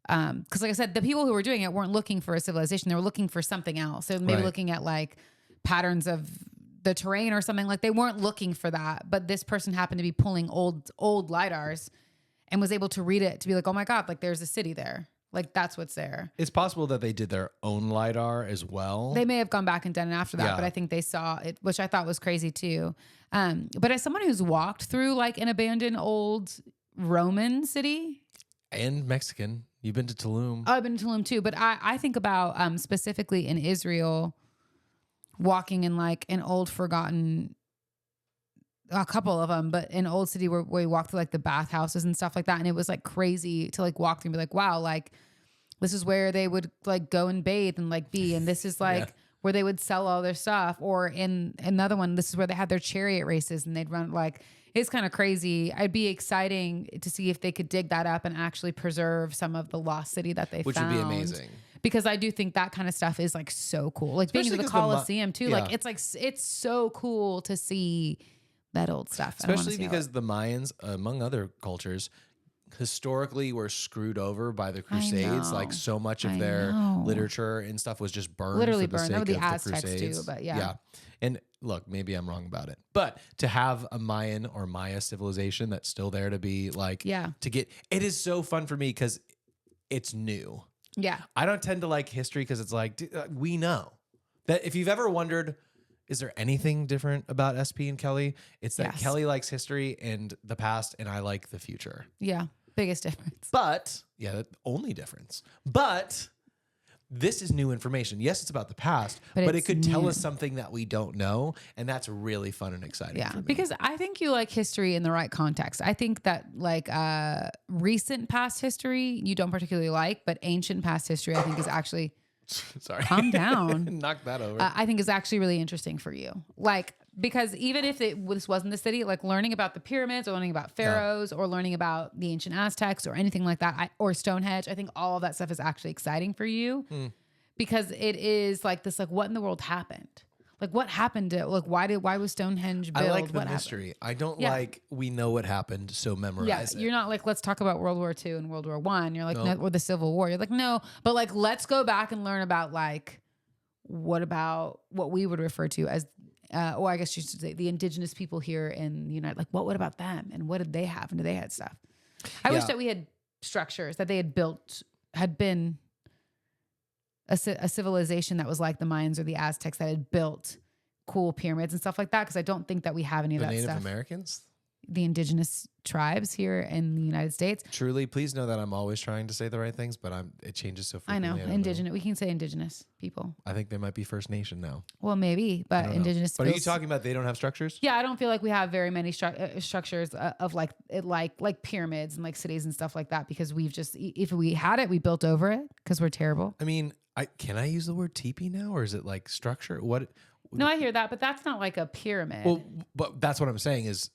Because like I said, the people who were doing it weren't looking for a civilization. They were looking for something else. So maybe looking at like patterns of the terrain or something. Like they weren't looking for that. But this person happened to be pulling old LiDARs and was able to read it to be like, oh my God, like there's a city there. Like that's what's there. It's possible that they did their own LiDAR as well. They may have gone back and done it after that, but I think they saw it, which I thought was crazy too. But as someone who's walked through like an abandoned old Roman city. And Mexican. You've been to Tulum. Oh, I've been to Tulum too. But I think about specifically in Israel, walking in like an old forgotten, a couple of them, but an old city where we walked through like the bathhouses and stuff like that. And it was like crazy to like walk through and be like, wow, like this is where they would like go and bathe and like be. And this is like where they would sell all their stuff. Or in another one, this is where they had their chariot races and they'd run like, it's kind of crazy. It'd be exciting to see if they could dig that up and actually preserve some of the lost city that they Which found. would be amazing. Because I do think that kind of stuff is like so cool. Like being to the Coliseum too. Like it's so cool to see that old stuff. Especially because the Mayans, among other cultures, historically were screwed over by the Crusades. Like so much of their literature and stuff was just burned. Literally for the burned. sake That would be of Aztecs the Crusades. too, but yeah. And look, maybe I'm wrong about it, but to have a Mayan or Maya civilization that's still there to be like, to get, it is so fun for me because it's new. Yeah. I don't tend to like history because it's like, we know that if you've ever wondered, is there anything different about SP and Kellie? It's that Kellie likes history and the past, and I like the future. Yeah. Biggest difference. But, the only difference. But this is new information. Yes, it's about the past, but it could tell us something that we don't know, and that's really fun and exciting for me. Because I think you like history in the right context. I think that like recent past history you don't particularly like, but ancient past history I think is actually Sorry. Calm down. Knock that over. I think is actually really interesting for you. Like, because even if this wasn't the city, like learning about the pyramids or learning about pharaohs or learning about the ancient Aztecs or anything like that, or Stonehenge, I think all of that stuff is actually exciting for you because it is like this, like what in the world happened? Like what happened to, like why was Stonehenge built? I like the what mystery. Happened? I don't like we know what happened, so memorize it. You're not like, let's talk about World War II and World War I. You're like, no, or the Civil War. You're like, no, but like, let's go back and learn about like, what about what we would refer to as, or I guess you should say the indigenous people here in the United, like what about them and what did they have and do they had stuff? I wish that we had structures that they had built, had been a civilization that was like the Mayans or the Aztecs that had built cool pyramids and stuff like that. Cause I don't think that we have any of that Native stuff. Americans? The indigenous tribes here in the United States. Truly, please know that I'm always trying to say the right things, but it changes so frequently. I know. Indigenous. We can say indigenous people. I think they might be First Nation now. Well, maybe, but indigenous. But are you talking about they don't have structures? Yeah, I don't feel like we have very many structures of like pyramids and like cities and stuff like that because we've just, if we had it, we built over it because we're terrible. I mean, can I use the word teepee now, or is it like structure? What? No, I hear that, but that's not like a pyramid. Well, but that's what I'm saying is,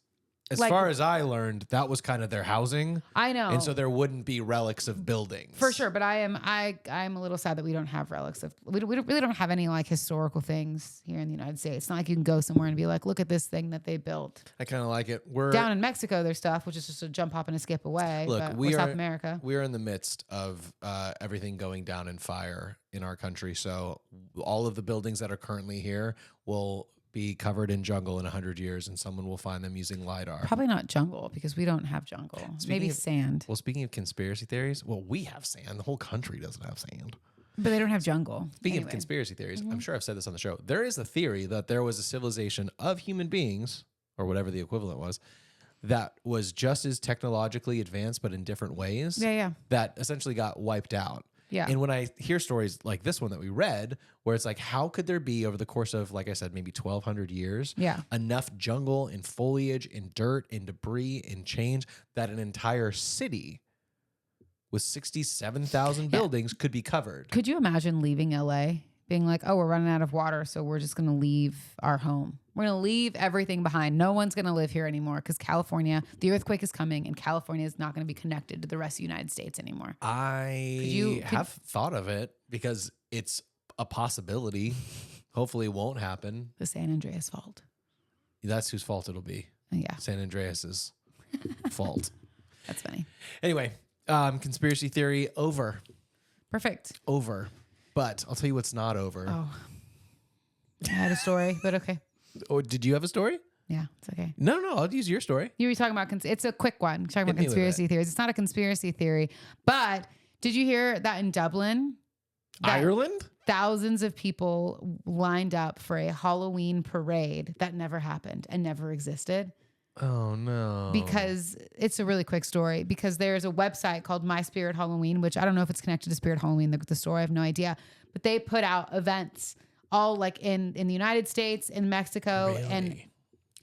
as far as I learned, that was kind of their housing. I know. And so there wouldn't be relics of buildings. For sure. But I'm a little sad that we don't have relics of, we really don't have any like historical things here in the United States. It's not like you can go somewhere and be like, look at this thing that they built. I kind of like it. Down in Mexico, there's stuff, which is just a jump, hop, and a skip away. Look, or South America. We are in the midst of everything going down in fire in our country. So all of the buildings that are currently here will be covered in jungle in 100 years, and someone will find them using LiDAR. Probably not jungle because we don't have jungle. Maybe sand. Well, speaking of conspiracy theories, we have sand. The whole country doesn't have sand. But they don't have jungle. Speaking of conspiracy theories, I'm sure I've said this on the show. There is a theory that there was a civilization of human beings, or whatever the equivalent was, that was just as technologically advanced, but in different ways. Yeah. That essentially got wiped out. Yeah. And when I hear stories like this one that we read, where it's like, how could there be over the course of, like I said, maybe 1,200 years, enough jungle and foliage and dirt and debris and change that an entire city with 67,000 buildings could be covered? Could you imagine leaving LA being like, oh, we're running out of water, so we're just going to leave our home. We're going to leave everything behind. No one's going to live here anymore because California, the earthquake is coming, and California is not going to be connected to the rest of the United States anymore. I have thought of it because it's a possibility. Hopefully it won't happen. The San Andreas fault. That's whose fault it'll be. Yeah. San Andreas's fault. That's funny. Anyway, conspiracy theory over. Perfect. Over. But I'll tell you what's not over. Oh. I had a story, but okay. Oh, did you have a story? Yeah, it's okay. No, I'll use your story. You were talking about, it's a quick one. You're talking about conspiracy theories. It's not a conspiracy theory, but did you hear that in Dublin? Ireland? Thousands of people lined up for a Halloween parade that never happened and never existed. Oh, no. Because it's a really quick story. Because there's a website called My Spirit Halloween, which I don't know if it's connected to Spirit Halloween, the store. I have no idea. But they put out events all like in the United States, in Mexico, and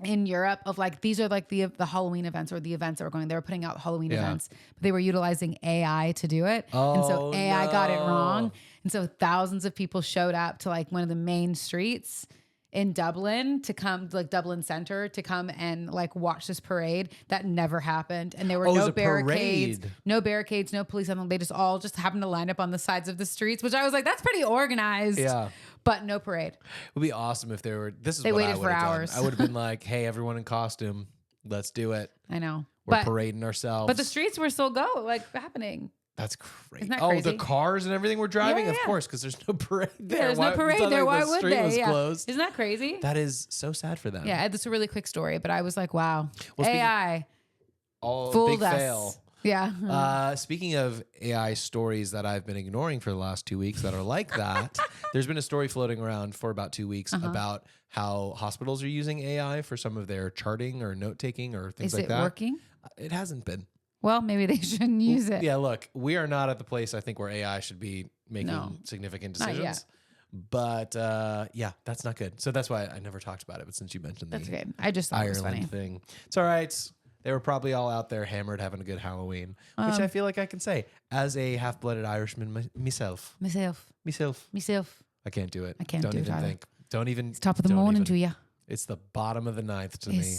in Europe of like, these are like the Halloween events or the events that were going. They were putting out Halloween events, but they were utilizing AI to do it. And so AI got it wrong. And so thousands of people showed up to like one of the main streets in Dublin to come, like Dublin Center, to come and like watch this parade that never happened. And there were no barricades, no police. They just happened to line up on the sides of the streets, which I was like, that's pretty organized. Yeah. But no parade. It would be awesome if they They waited for hours. I would have been like, hey, everyone in costume, let's do it. I know. We're parading ourselves. But the streets were still happening. That's crazy. Isn't that crazy? The cars and everything were driving? Yeah. Of course, because there's no parade there. Yeah, there's no parade there. Why would they? Was closed. Isn't that crazy? That is so sad for them. Yeah, it's a really quick story, but I was like, wow. Well, AI. Big fail. Yeah. Speaking of AI stories that I've been ignoring for the last 2 weeks that are like that, there's been a story floating around for about 2 weeks about how hospitals are using AI for some of their charting or note taking or things like that. Is it working? It hasn't been. Well, maybe they shouldn't use it. Yeah, look, we are not at the place I think where AI should be making significant decisions. Not yet. But yeah, that's not good. So that's why I never talked about it. But since you mentioned that's okay. I just thought it was funny. Ireland thing, it's all right. They were probably all out there hammered, having a good Halloween, which I feel like I can say as a half-blooded Irishman myself. I can't do it. I can't Don't do it even either. think. Don't even. It's top of the morning to you. It's the bottom of the ninth to me.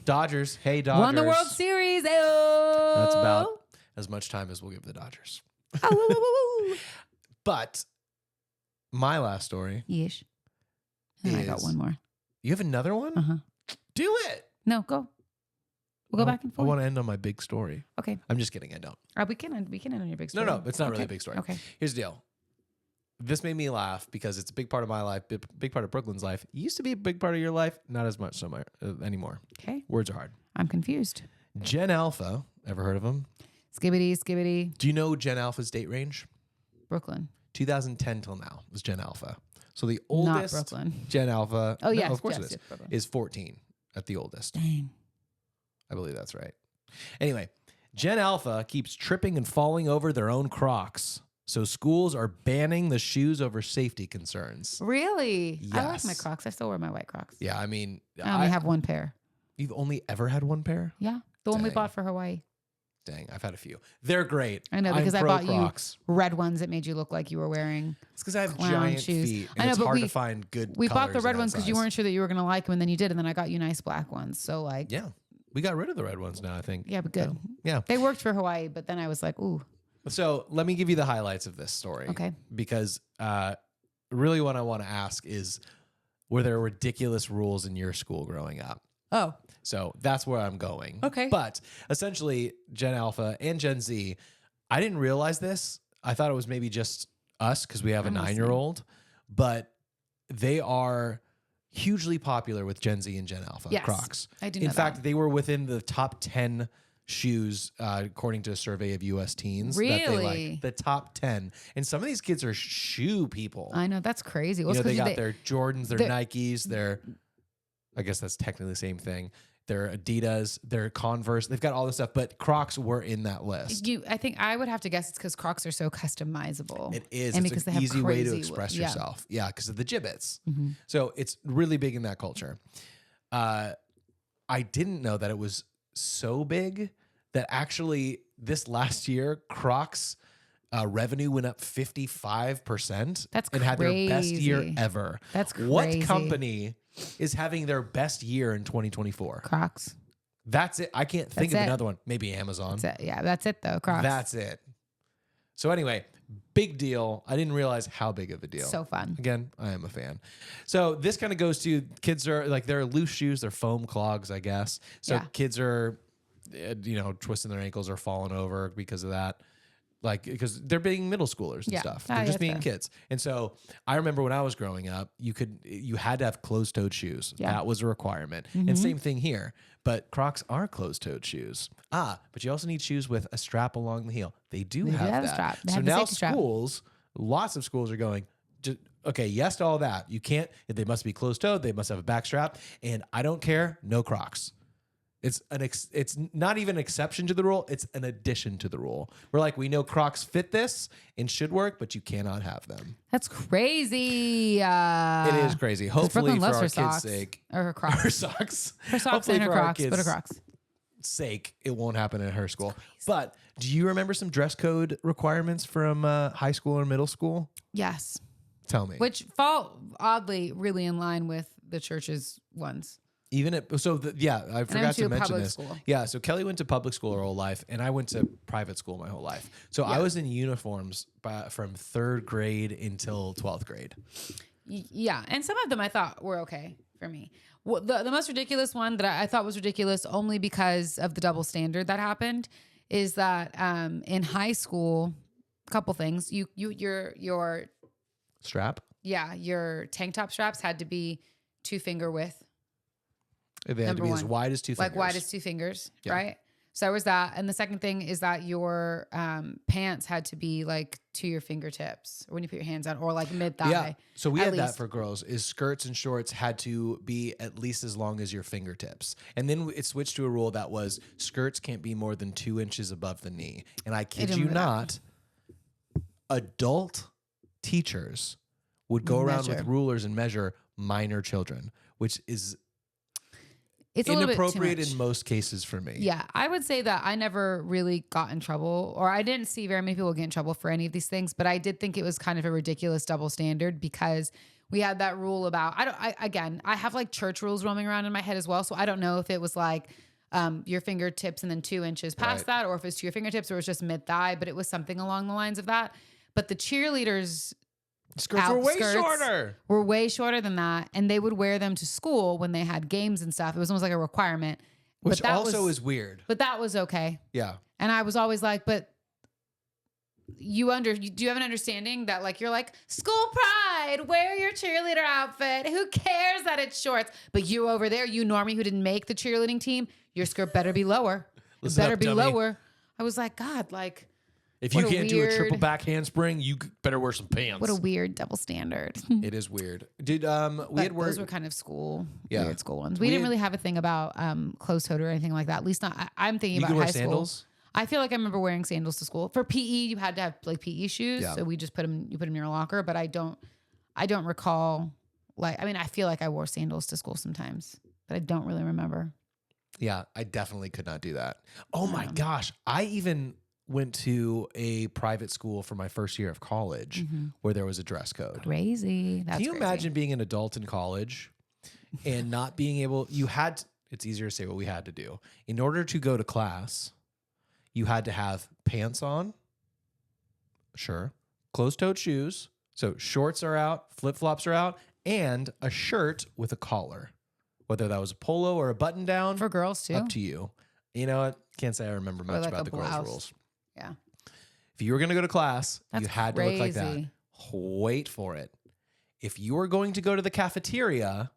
Dodgers. Hey, Dodgers. Won the World Series. Ayo. That's about as much time as we'll give the Dodgers. But my last story. Yeesh. And I got one more. You have another one? Uh-huh. Do it. No, go. We'll go back and forth. I want to end on my big story. Okay. I'm just kidding. I don't. We can end on your big story. No, it's not really a big story. Okay. Here's the deal. This made me laugh because it's a big part of my life, big part of Brooklyn's life. It used to be a big part of your life, not as much anymore. Okay. Words are hard. I'm confused. Gen Alpha, ever heard of them? Skibbity. Do you know Gen Alpha's date range? Brooklyn. 2010 till now was Gen Alpha. So the oldest Not Brooklyn. Gen Alpha, oh yeah, of course yes, it is, yes, is 14 at the oldest. Dang. I believe that's right. Anyway, Gen Alpha keeps tripping and falling over their own Crocs. So schools are banning the shoes over safety concerns. Really? Yes. I like my Crocs. I still wear my white Crocs. Yeah, I mean, I only have one pair. You've only ever had one pair? Yeah, the one we Dang. bought for Hawaii. Dang, I've had a few. They're great. I know because I pro bought Crocs. you red ones that made you look like you were wearing. It's because I have clown giant shoes. feet. I And know, it's but hard to find good. We bought the colors red in that ones because you size. weren't sure that you were going to like them, and then you did, and then I got you nice black ones. So like, Yeah, we got rid of the red ones now. I think. yeah, but good. Yeah. They worked for Hawaii, but then I was like, ooh. So let me give you the highlights of this story. Okay. Because really what I want to ask is, were there ridiculous rules in your school growing up? Oh. So that's where I'm going. Okay. But essentially, Gen Alpha and Gen Z, I didn't realize this. I thought it was maybe just us because we have a 9-year-old, but they are hugely popular with Gen Z and Gen Alpha Yes, Crocs. I do know In fact, that. they were within the top 10 shoes, according to a survey of U.S. teens. That they Really? like. The top 10. And some of these kids are shoe people. I know that's crazy. Well, You know, it's they 'cause got their Jordans, their Nikes, their, I guess that's technically the same thing. Their Adidas, their Converse. They've got all this stuff, but Crocs were in that list. I think I would have to guess it's because Crocs are so customizable. It is. And It's because an they have easy way to crazy express yeah. yourself. Yeah, because of the gibbets. Mm-hmm. So it's really big in that culture. I didn't know that it was so big that actually this last year, Crocs revenue went up 55%. That's and had their best year crazy. ever. That's What crazy. company is having their best year in 2024? Crocs. That's it. I can't think That's of it. another one. Maybe Amazon. That's it. Yeah, that's it though. Crocs. That's it. So anyway, big deal. I didn't realize how big of a deal. So fun. Again, I am a fan. So this kind of goes to kids are like, they're loose shoes. They're foam clogs, I guess. So Yeah. kids are, twisting their ankles or falling over because of that. Like, because they're being middle schoolers and Yeah. stuff. Ah, They're yeah, just being fair. kids. And so I remember when I was growing up, you had to have closed-toed shoes. Yeah. That was a requirement. And same thing here. But Crocs are closed-toed shoes. But you also need shoes with a strap along the heel. They do have have a that. strap. They So have the now safety strap. lots of schools are going, okay, yes to all that. You can't, they must be closed-toed. They must have a back strap. And I don't care, no Crocs. It's not even an exception to the rule. It's an addition to the rule. We're like, we know Crocs fit this and should work, but you cannot have them. That's crazy. It is crazy. Hopefully Brooklyn for loves our her kids' socks. sake, Or her Crocs. her socks, Her socks hopefully and her for our Crocs, but her kids' Crocs. sake, it won't happen at her school. But do you remember some dress code requirements from high school or middle school? Yes. Tell me. Which fall oddly really in line with the church's ones. I forgot went to to mention public this. school. Yeah, so Kellie went to public school her whole life, and I went to private school my whole life. So I was in uniforms from 3rd grade until 12th grade. Yeah. And some of them I thought were okay for me. Well, the most ridiculous one that I thought was ridiculous only because of the double standard that happened is that in high school, a couple things. Your your tank top straps had to be 2-finger width. They had to be as wide as 2 fingers. Like wide as 2 fingers, Yeah. right? So there was that. And the second thing is that your pants had to be like to your fingertips when you put your hands on, or like mid-thigh. Yeah. So we at had that least. for girls, is skirts and shorts had to be at least as long as your fingertips. And then it switched to a rule that was skirts can't be more than 2 inches above the knee. And I kid you not, adult teachers would go around with rulers and measure minor children, which is It's a little bit too inappropriate much. in most cases for me. Yeah, I would say that I never really got in trouble, or I didn't see very many people get in trouble for any of these things, but I did think it was kind of a ridiculous double standard because we had that rule about, I have like church rules roaming around in my head as well. So I don't know if it was like your fingertips and then 2 inches past that, or if it's to your fingertips or it was just mid-thigh, but it was something along the lines of that. But the cheerleaders' Skirts were way shorter. Were way shorter than that, and they would wear them to school when they had games and stuff. It was almost like a requirement. Which but that also is weird. But that was okay. Yeah. And I was always like, but do you have an understanding that like, you're like, school pride, wear your cheerleader outfit. Who cares that it's shorts? But you over there, you normie who didn't make the cheerleading team, your skirt better be lower. It better be lower. I was like, God, like, if you can't do a triple back handspring, you better wear some pants. what a weird double standard. It is weird. Dude, we had those were kind of Yeah. weird school ones. We didn't really have a thing about closed-toed or anything like that. At least not. I'm thinking You about could wear high sandals? school. I feel like I remember wearing sandals to school. For PE, you had to have like PE shoes, Yeah. so we just put them in your locker. But I don't recall. Like, I mean, I feel like I wore sandals to school sometimes, but I don't really remember. Yeah, I definitely could not do that. Oh my gosh. I even went to a private school for my first year of college where there was a dress code. Crazy. That's Can you crazy. imagine being an adult in college and not being able, it's easier to say what we had to do. In order to go to class, you had to have pants on, sure, closed-toed shoes, so shorts are out, flip-flops are out, and a shirt with a collar. Whether that was a polo or a button down. For girls too. Up to you. You know what? Can't say I remember much like about a the girls' blouse. rules. Yeah. If you were going to go to class, That's you had to look like that. crazy. Wait for it. If you were going to go to the cafeteria,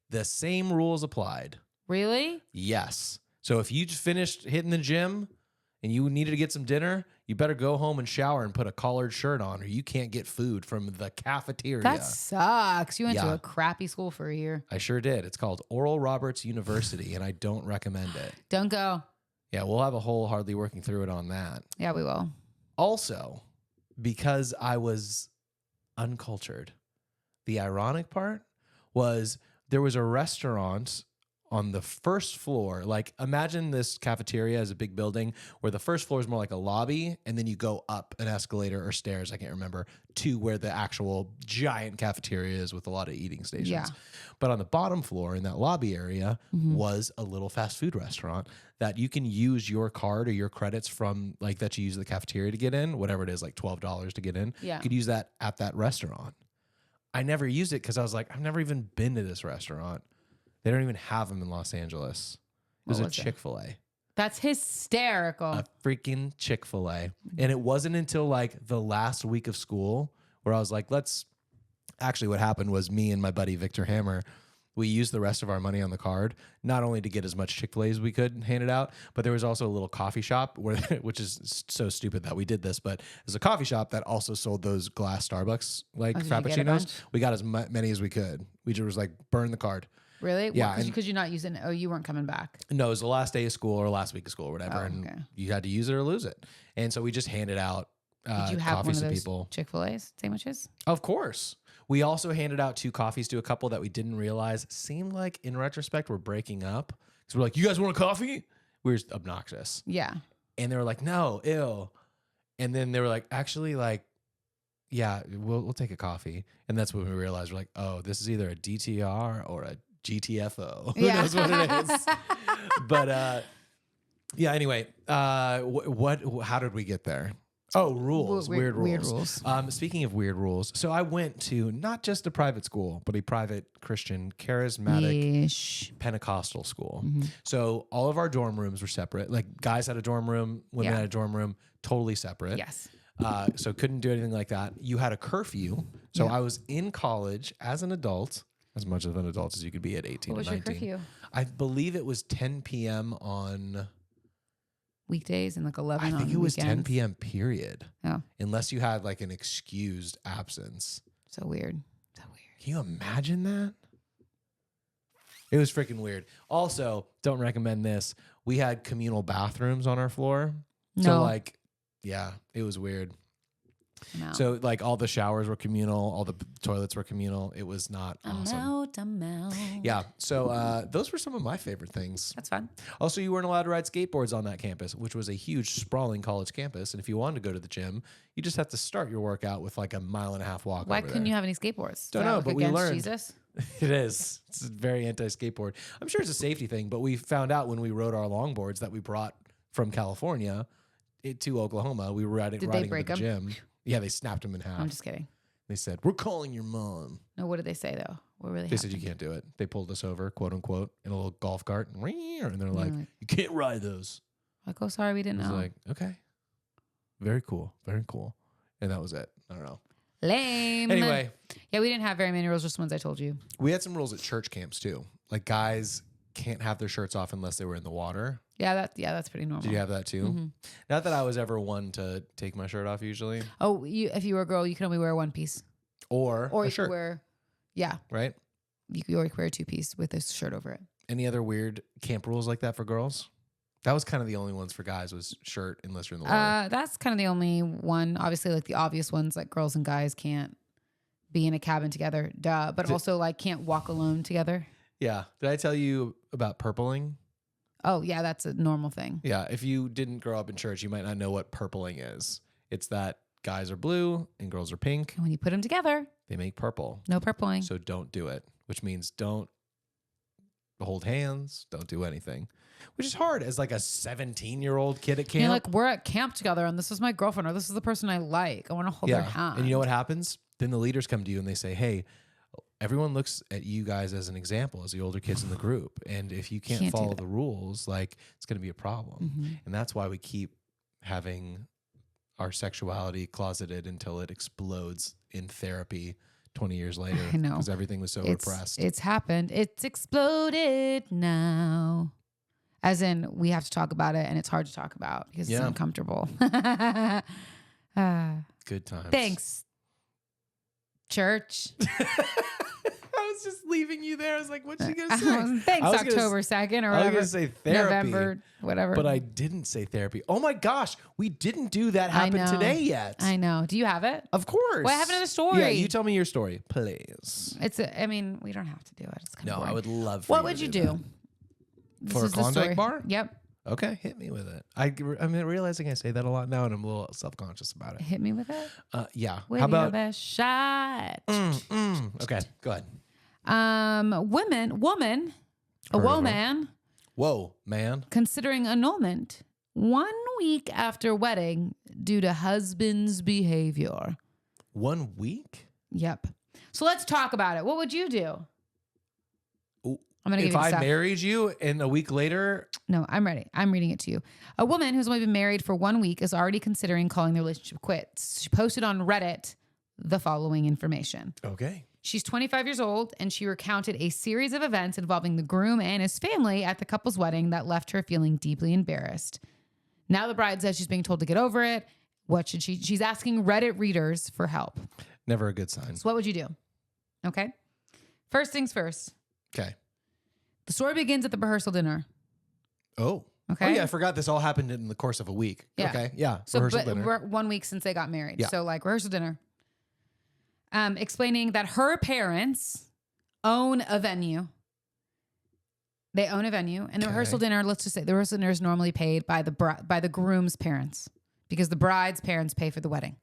the same rules applied. Really? Yes. So if you just finished hitting the gym and you needed to get some dinner, you better go home and shower and put a collared shirt on, or you can't get food from the cafeteria. That sucks. You went to Yeah. a crappy school for a year. I sure did. It's called Oral Roberts University, and I don't recommend it. Don't go. Yeah, we'll have a whole Hardly Working Through it on that. Yeah, we will. Also, because I was uncultured, the ironic part was there was a restaurant on the first floor. Like imagine this cafeteria as a big building where the first floor is more like a lobby, and then you go up an escalator or stairs, I can't remember, to where the actual giant cafeteria is with a lot of eating stations. Yeah. But on the bottom floor in that lobby area was a little fast food restaurant that you can use your card or your credits from, like that you use the cafeteria to get in, whatever it is, like $12 to get in. Yeah. You could use that at that restaurant. I never used it because I was like, I've never even been to this restaurant. They don't even have them in Los Angeles. It was a Chick-fil-A. That's hysterical. A freaking Chick-fil-A. And it wasn't until like the last week of school where I was like, actually what happened was me and my buddy Victor Hammer, we used the rest of our money on the card, not only to get as much Chick-fil-A as we could handed out, but there was also a little coffee shop where, which is so stupid that we did this, but there's a coffee shop that also sold those glass Starbucks like frappuccinos. We got as many as we could. We just was like, burn the card. Really? Yeah. Because you're not using it. Oh, you weren't coming back. No, it was the last day of school or last week of school or whatever. And you had to use it or lose it. And so we just handed out Did you have one coffees of to those people. Chick-fil-A's sandwiches? Of course. We also handed out 2 coffees to a couple that we didn't realize seemed like in retrospect were breaking up. Because we're like, you guys want a coffee? We were just obnoxious. Yeah. And they were like, no, ew. And then they were like, actually, like, yeah, we'll take a coffee. And that's when we realized we're like, oh, this is either a DTR or a GTFO. Who knows what it is? But yeah, anyway, how did we get there? Oh, rules. Weird rules. Speaking of weird rules, so I went to not just a private school, but a private Christian charismatic Pentecostal school. So all of our dorm rooms were separate. Like guys had a dorm room, women had a dorm room, totally separate. Yes. So couldn't do anything like that. You had a curfew. So I was in college as an adult, as much of an adult as you could be at 18 What was or 19. your curfew? I believe it was 10 p.m. on Weekdays and like 11 on I think it was weekends. 10 p.m. period. Oh, Unless you had like an excused absence. so weird. Can you imagine that? It was freaking weird. Also, don't recommend this. We had communal bathrooms on our floor. So No. like, yeah, it was weird. No. So like all the showers were communal, all the toilets were communal. It was not awesome. I'm out. Yeah. So those were some of my favorite things. That's fun. Also, you weren't allowed to ride skateboards on that campus, which was a huge sprawling college campus. And if you wanted to go to the gym, you just have to start your workout with like a 1.5 mile walk. Why over couldn't there. you have any skateboards? Don't know, but we against learned. Jesus? It is. It's a very anti-skateboard. I'm sure it's a safety thing, but we found out when we rode our longboards that we brought from California to Oklahoma. We were riding Did they break to the them? gym. Yeah, they snapped them in half. I'm just kidding. They said, "We're calling your mom." No, what did they say though? What really They said you can't do it. They pulled us over, quote unquote, in a little golf cart, and they're like, "You can't ride those." Like, oh, sorry, we didn't I was know. like, "Okay, very cool, and that was it. I don't know. Lame. Anyway, yeah, we didn't have very many rules, just the ones I told you. we had some rules at church camps too. Like guys can't have their shirts off unless they were in the water. Yeah, that's pretty normal. Did you have that too? Not that I was ever one to take my shirt off usually, Oh, if you were a girl, you can only wear one piece, or or a you shirt, could wear, yeah, right? you could always wear a 2-piece with a shirt over it. Any other weird camp rules like that for girls? That was kind of the only ones for guys was shirt unless you're in the water. That's kind of the only one. Obviously, like the obvious ones, like girls and guys can't be in a cabin together, duh. But also like can't walk alone together. Yeah. Did I tell you about purpling? Oh yeah, that's a normal thing. Yeah. If you didn't grow up in church, you might not know what purpling is. It's that guys are blue and girls are pink. And when you put them together, They make purple. no purpling. So don't do it, which means don't hold hands, don't do anything, which is hard as like a 17-year-old kid at camp. You're like, we're at camp together, and this is my girlfriend, or this is the person I like. I want to hold their hand. And you know what happens? Then the leaders come to you and they say, hey, everyone looks at you guys as an example, as the older kids in the group. And if you can't do follow that. the rules, like it's going to be a problem. Mm-hmm. And that's why we keep having our sexuality closeted until it explodes in therapy 20 years later. I know. Because everything was so repressed. It's happened. It's exploded now. As in, we have to talk about it, and it's hard to talk about because it's uncomfortable. Good times. Thanks, church. I was just leaving you there. I was like, what's she going to say? Thanks, October 2nd or whatever. I was going to say therapy. November, whatever. But I didn't say therapy. Oh my gosh, we didn't do that happen today yet. I know. Do you have it? Of course. Well, I have another story. Yeah, you tell me your story, please. I mean, we don't have to do it. It's kind of boring. I would love for What you would to you do do? that. This For a is the story. Klondike bar? Yep. Okay, hit me with it. I'm realizing I say that a lot now, and I'm a little self-conscious about it. Hit me with it. Yeah. With How about your best shot? Okay, go ahead. Woman, a Heard of her. woman Whoa, man. considering annulment 1 week after wedding due to husband's behavior. 1 week? Yep. So let's talk about it. What would you do? I'm going to give If you the I stuff. married you and a week later, No, I'm ready. I'm reading it to you. A woman who's only been married for 1 week is already considering calling the relationship quits. She posted on Reddit the following information. okay. She's 25 years old, and she recounted a series of events involving the groom and his family at the couple's wedding that left her feeling deeply embarrassed. Now the bride says she's being told to get over it. What should she? She's asking Reddit readers for help. Never a good sign. So what would you do? Okay. First things first. Okay. The story begins at the rehearsal dinner. Oh. Okay. Oh yeah, I forgot this all happened in the course of a week. Yeah. Okay. Yeah. So Rehearsal but dinner. we're 1 week since they got married. Yeah. So like rehearsal dinner. Explaining that her parents own a venue. They own a venue, and the rehearsal dinner. Let's just say the rehearsal dinner is normally paid by the groom's parents because the bride's parents pay for the wedding.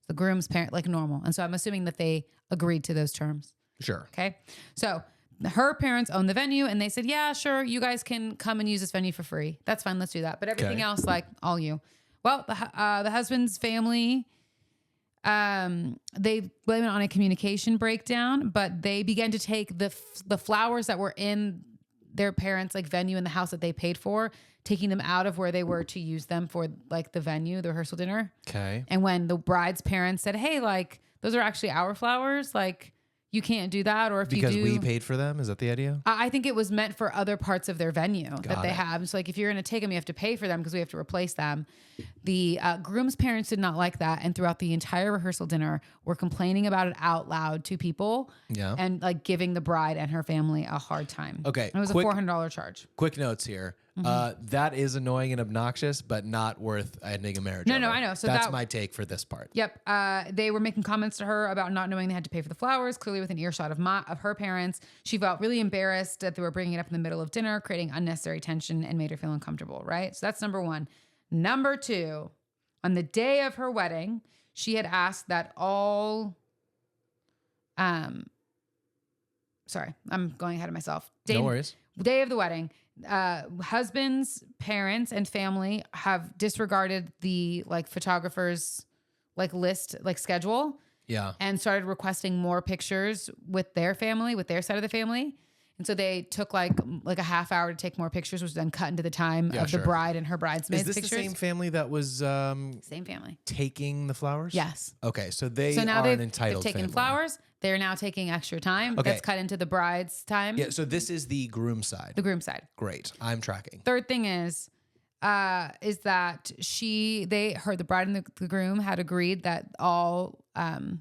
The groom's parent, like normal, and so I'm assuming that they agreed to those terms. Sure. Okay, so her parents own the venue, and they said, "Yeah, sure, you guys can come and use this venue for free. That's fine. Let's do that." But everything else, like all you. Well, the husband's family. They blame it on a communication breakdown, but they began to take the flowers that were in their parents' like venue in the house that they paid for, taking them out of where they were to use them for like the venue, the rehearsal dinner. Okay. And when the bride's parents said, "Hey, like those are actually our flowers, like you can't do that," or if Because you do, we paid for them? Is that the idea? I think it was meant for other parts of their venue that they it. have. So like if you're going to take them, you have to pay for them because we have to replace them. The groom's parents did not like that. And throughout the entire rehearsal dinner, were complaining about it out loud to people. Yeah. And like giving the bride and her family a hard time. Okay, And it was quick- a $400 charge. Quick notes here. That is annoying and obnoxious, but not worth ending a marriage. No, over. I know. So that's that- my take for this part. Yep. They were making comments to her about not knowing they had to pay for the flowers, clearly with an earshot of her parents. She felt really embarrassed that they were bringing it up in the middle of dinner, creating unnecessary tension and made her feel uncomfortable, right? So that's number one. Number two, on the day of her wedding, she had asked that all... Sorry, I'm going ahead of myself. No worries. Day of the wedding, husband's parents and family have disregarded the like photographer's like list, like schedule, Yeah. and started requesting more pictures with their family, with their side of the family. And so they took like a half hour to take more pictures, which was then cut into the time of sure. the bride and her bridesmaids Is this pictures. the same family that was Same family. taking the flowers? Yes. Okay, so they So now are an they've entitled taken family. flowers. They're now taking extra time. Okay. That's cut into the bride's time. Yeah, so this is the groom side. The groom side. Great. I'm tracking. Third thing is that the bride and the groom had agreed that all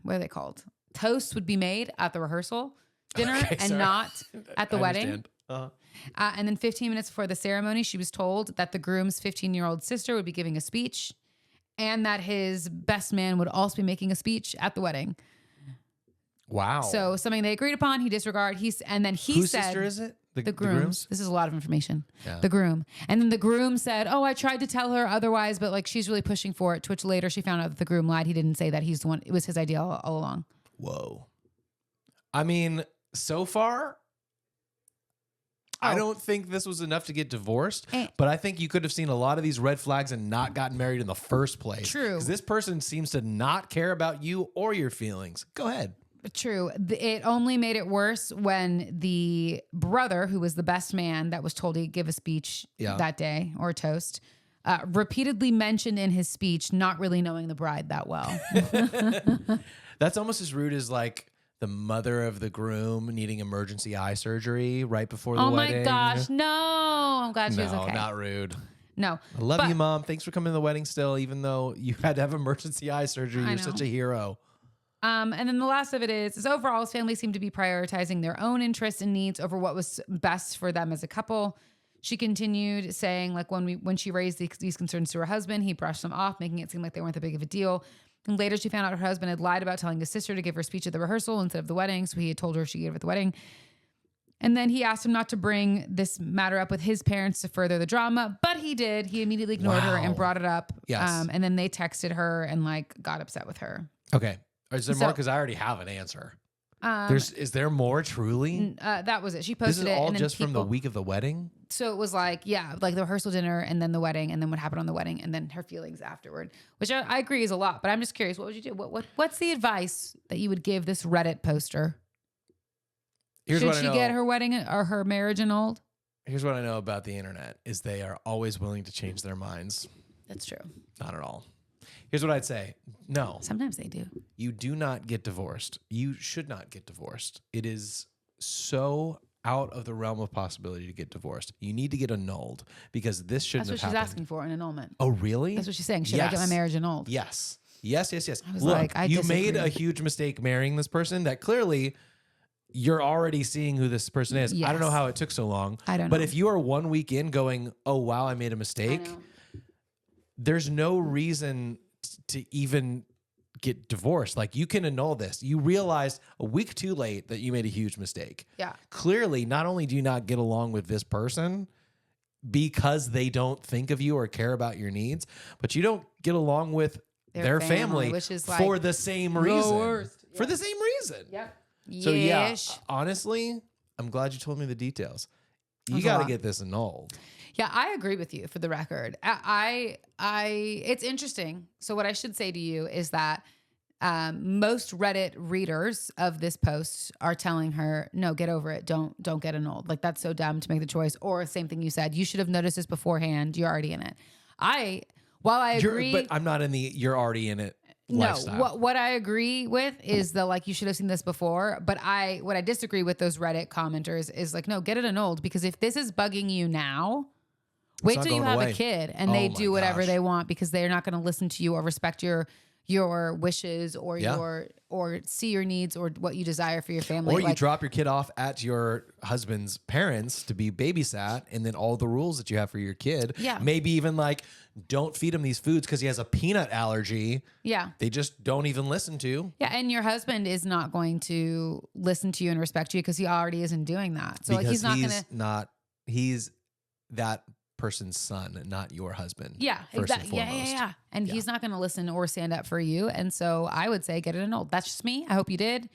what are they called? Toasts would be made at the rehearsal dinner Okay, and sorry. not at the I wedding. understand. Uh-huh. And then 15 minutes before the ceremony, she was told that the groom's 15-year-old sister would be giving a speech and that his best man would also be making a speech at the wedding. Wow. So something they agreed upon, he disregarded. He said, whose sister is it? the groom's. This is a lot of information. Yeah. The groom. And then the groom said, "Oh, I tried to tell her otherwise, but like she's really pushing for it." To which later she found out that the groom lied. He didn't say that he's the one. It was his idea all along. Whoa. I mean, so far, I don't think this was enough to get divorced, but I think you could have seen a lot of these red flags and not gotten married in the first place. True. Because this person seems to not care about you or your feelings. Go ahead. True. It only made it worse when the brother, who was the best man that was told he'd give a speech that day or a toast, repeatedly mentioned in his speech not really knowing the bride that well. That's almost as rude as like the mother of the groom needing emergency eye surgery right before the wedding. Oh my gosh. No. I'm glad she was okay. No, not rude. No. I love you, Mom. Thanks for coming to the wedding still, even though you had to have emergency eye surgery. You're such a hero. And then the last of it is overall, his family seemed to be prioritizing their own interests and needs over what was best for them as a couple. She continued saying, like, when she raised these concerns to her husband, he brushed them off, making it seem like they weren't that big of a deal. And later she found out her husband had lied about telling his sister to give her speech at the rehearsal instead of the wedding. So he had told her she gave it at the wedding. And then he asked him not to bring this matter up with his parents to further the drama, but he did. He immediately ignored her and brought it up. Yes. And then they texted her and like got upset with her. Okay. Is there more? Because I already have an answer. Is there more truly? That was it. She posted it. This is all and then just from the week of the wedding? So it was like, like the rehearsal dinner and then the wedding and then what happened on the wedding and then her feelings afterward, which I agree is a lot. But I'm just curious, what would you do? What's the advice that you would give this Reddit poster? Should she get her wedding or her marriage annulled? Here's what I know about the internet is they are always willing to change their minds. That's true. Not at all. Here's what I'd say. No. Sometimes they do. You do not get divorced. You should not get divorced. It is so out of the realm of possibility to get divorced. You need to get annulled because this shouldn't have happened. That's what she's asking for, an annulment. Oh, really? That's what she's saying. Should I get my marriage annulled? Yes. Yes. I was Look, like, you made a huge mistake marrying this person that clearly you're already seeing who this person is. Yes. I don't know how it took so long. I don't know. But if you are 1 week in going, oh, wow, I made a mistake, there's no reason to even get divorced. Like, you can annul this. You realized a week too late that you made a huge mistake. Yeah. Clearly, not only do you not get along with this person because they don't think of you or care about your needs, but you don't get along with their family which is like for the same reason. worst. For the same reason. Yep. So yeah, honestly, I'm glad you told me the details. You got to get this annulled. Yeah, I agree with you for the record. It's interesting. So what I should say to you is that most Reddit readers of this post are telling her, no, get over it. Don't get annulled. Like, that's so dumb to make the choice. Or same thing you said, you should have noticed this beforehand. You're already in it. While I agree, but I'm not in the you're already in it lifestyle. No, what I agree with is the like you should have seen this before. But what I disagree with those Reddit commenters is like, no, get it annulled, because if this is bugging you now, wait till you have a kid and they do whatever they want, because they're not going to listen to you or respect your wishes or or see your needs or what you desire for your family. Or you drop your kid off at your husband's parents to be babysat, and then all the rules that you have for your kid. Yeah. Maybe even like, don't feed him these foods because he has a peanut allergy. Yeah. They just don't even listen to. Yeah. And your husband is not going to listen to you and respect you because he already isn't doing that. So because like, he's not going to. He's that person's son, not your husband. Yeah, exactly. Yeah. And he's not going to listen or stand up for you. And so I would say get it annulled. That's just me. I hope you did.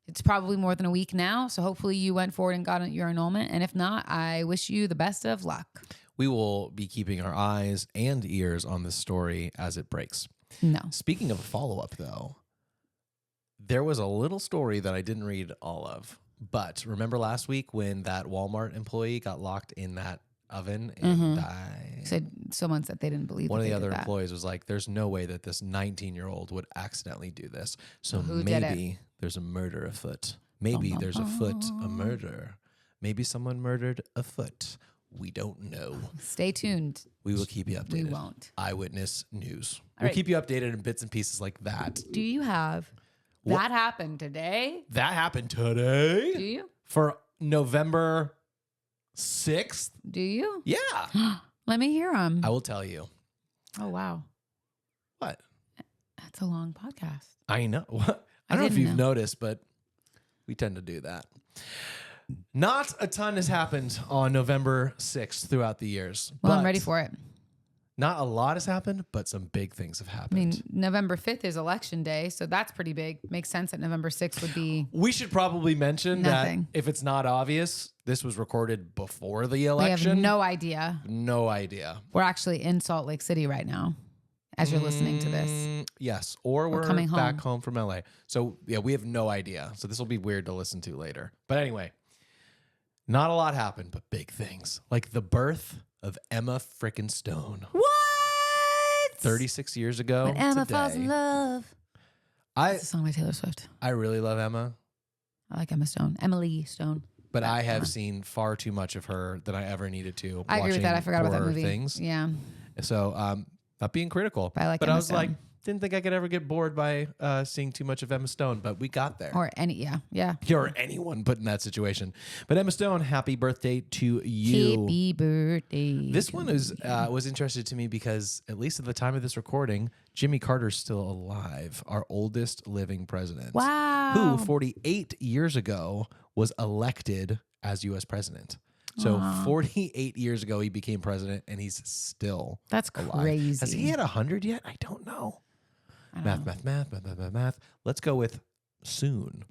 It's probably more than a week now. So hopefully you went forward and got your annulment. And if not, I wish you the best of luck. We will be keeping our eyes and ears on this story as it breaks. No. Speaking of a follow-up, though, there was a little story that I didn't read all of. But remember last week when that Walmart employee got locked in that oven and died? Someone said they didn't believe one of the other employees was like, there's no way that this 19-year-old would accidentally do this. So maybe there's a murder afoot. Maybe there's afoot a murder. Maybe someone murdered afoot. We don't know. Stay tuned. We will keep you updated. We won't. Eyewitness news. All We'll right. keep you updated in bits and pieces like that. Do you have that happened today? That happened today? Do you? For November 6th? Do you? Yeah. Let me hear them. I will tell you. Oh, wow. What? That's a long podcast. I know. I don't know if you've noticed, but we tend to do that. Not a ton has happened on November 6th throughout the years. Well, I'm ready for it. Not a lot has happened, but some big things have happened. I mean, November 5th is election day, so that's pretty big. Makes sense that November 6th would be. We should probably mention nothing. That if it's not obvious, this was recorded before the election. We have no idea. No idea. We're actually in Salt Lake City right now as you're listening to this. Yes. Or we're coming back home from LA. So yeah, we have no idea. So this will be weird to listen to later. But anyway, not a lot happened, but big things. Like the birth of Emma frickin' Stone. What? 36 years ago. When Emma falls in love. That's a song by Taylor Swift. I really love Emma. I like Emma Stone. Emily Stone. But I have seen far too much of her than I ever needed to. I agree with that. I forgot about that movie. Things. Yeah. So, not being critical. But I like Emma was Stone. Like, didn't think I could ever get bored by seeing too much of Emma Stone, but we got there. Or yeah. Or anyone put in that situation. But Emma Stone, happy birthday to you. Happy birthday. This one was interesting to me because, at least at the time of this recording, Jimmy Carter's still alive, our oldest living president. Wow. Who, 48 years ago, was elected as U.S. president. So 48 years ago, he became president, and he's still That's alive. crazy. Has he hit 100 yet? I don't know. Math. Let's go with soon.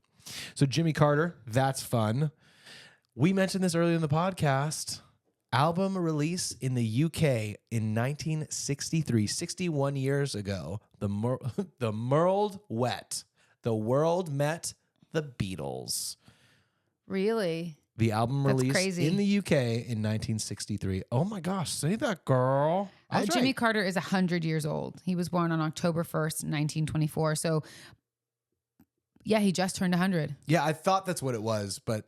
So Jimmy Carter, that's fun. We mentioned this earlier in the podcast. Album release in the UK in 1963, 61 years ago. The world wet. The world met the Beatles. Really? The album That's released crazy. in the UK in 1963. Oh my gosh, say that, girl. I was Jimmy right. Carter is 100 years old. He was born on October 1st, 1924. So, yeah, he just turned 100. Yeah, I thought that's what it was, but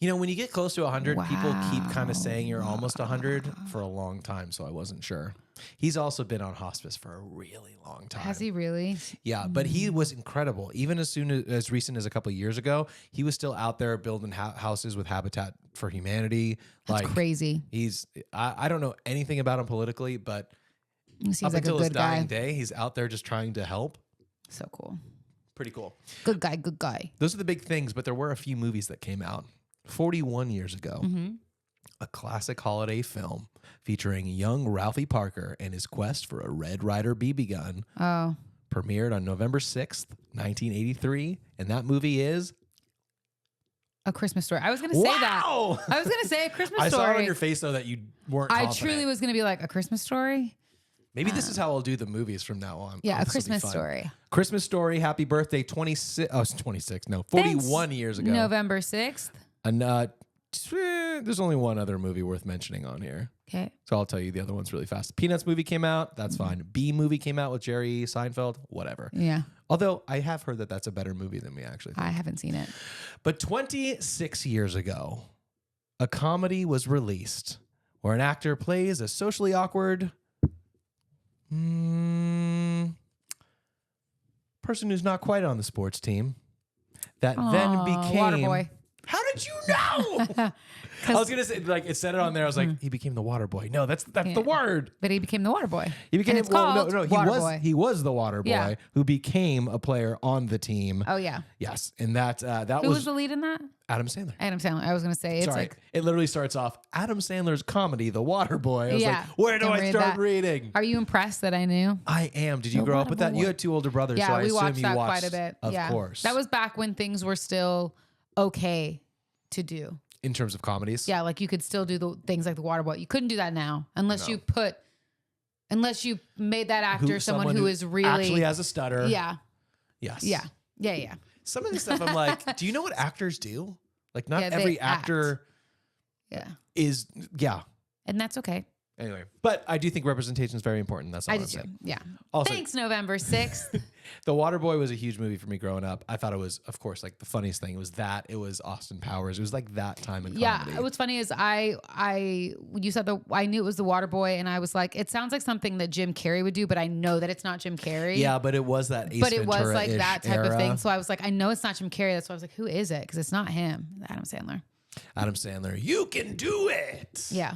you know, when you get close to 100, people keep kind of saying you're almost 100 for a long time, so I wasn't sure. He's also been on hospice for a really long time. Has he really? Yeah, but he was incredible. Even as recent as a couple of years ago, he was still out there building houses with Habitat for Humanity. That's crazy. I don't know anything about him politically, but He seems up like a until his good dying guy. day, he's out there just trying to help. So cool. Pretty cool. Good guy, good guy. Those are the big things, but there were a few movies that came out 41 years ago. Mm-hmm. A classic holiday film featuring young Ralphie Parker and his quest for a Red Ryder BB gun. Oh. Premiered on November 6th, 1983. And that movie is... A Christmas Story. I was going to say that. I was going to say A Christmas I Story. saw it on your face, though, that you weren't I confident. truly was going to be like, A Christmas Story? Maybe this is how I'll do the movies from now on. Yeah, Oh, A this will be Christmas fun. Story. Christmas Story, happy birthday, 41 years ago. November 6th. And there's only one other movie worth mentioning on here. Okay. So I'll tell you the other ones really fast. Peanuts movie came out. That's fine. Bee movie came out with Jerry Seinfeld. Whatever. Yeah. Although I have heard that that's a better movie than we actually think. I haven't seen it. But 26 years ago, a comedy was released where an actor plays a socially awkward person who's not quite on the sports team that then became... Waterboy. How did you know? I was gonna say, like, it said it on there. I was like, he became the water boy. No, that's the word. But he became the water boy. He became And it's called Water Boy. He was the water boy Yeah. who became a player on the team. Oh yeah. Yes, and that Who was was the lead in that? Adam Sandler. Adam Sandler. I was gonna say it's Sorry, like, it literally starts off Adam Sandler's comedy, The Water Boy. I was Yeah, like, where do can I read start that. reading? are you impressed that I knew? I am. Did you The grow up Water with that? Boy. You had two older brothers, so Yeah, I we assume watched you that watched quite a bit. Of Yeah. course. That was back when things were still okay to do. in terms of comedies. Yeah, like you could still do the things like the water boy. You couldn't do that now unless you made that actor someone who is really actually has a stutter. Yeah. Yes. Yeah. Yeah. Yeah. Some of the stuff I'm like, do you know what actors do? Like, not Yeah, they every act. actor Yeah. is. Yeah. And that's okay. Anyway, but I do think representation is very important. That's all I I'm just do. saying. Yeah. Also, Thanks, November 6th. The Waterboy was a huge movie for me growing up. I thought it was, of course, like the funniest thing. It was that. It was Austin Powers. It was like that time in comedy. Yeah. What's funny is you said I knew it was the water boy, and I was like, it sounds like something that Jim Carrey would do, but I know that it's not Jim Carrey. Yeah, but it was that Ace But it was like Ventura-ish that type era. of thing. So I was like, I know it's not Jim Carrey. That's why I was like, who is it? Because it's not him. Adam Sandler. Adam Sandler, you can do it. Yeah.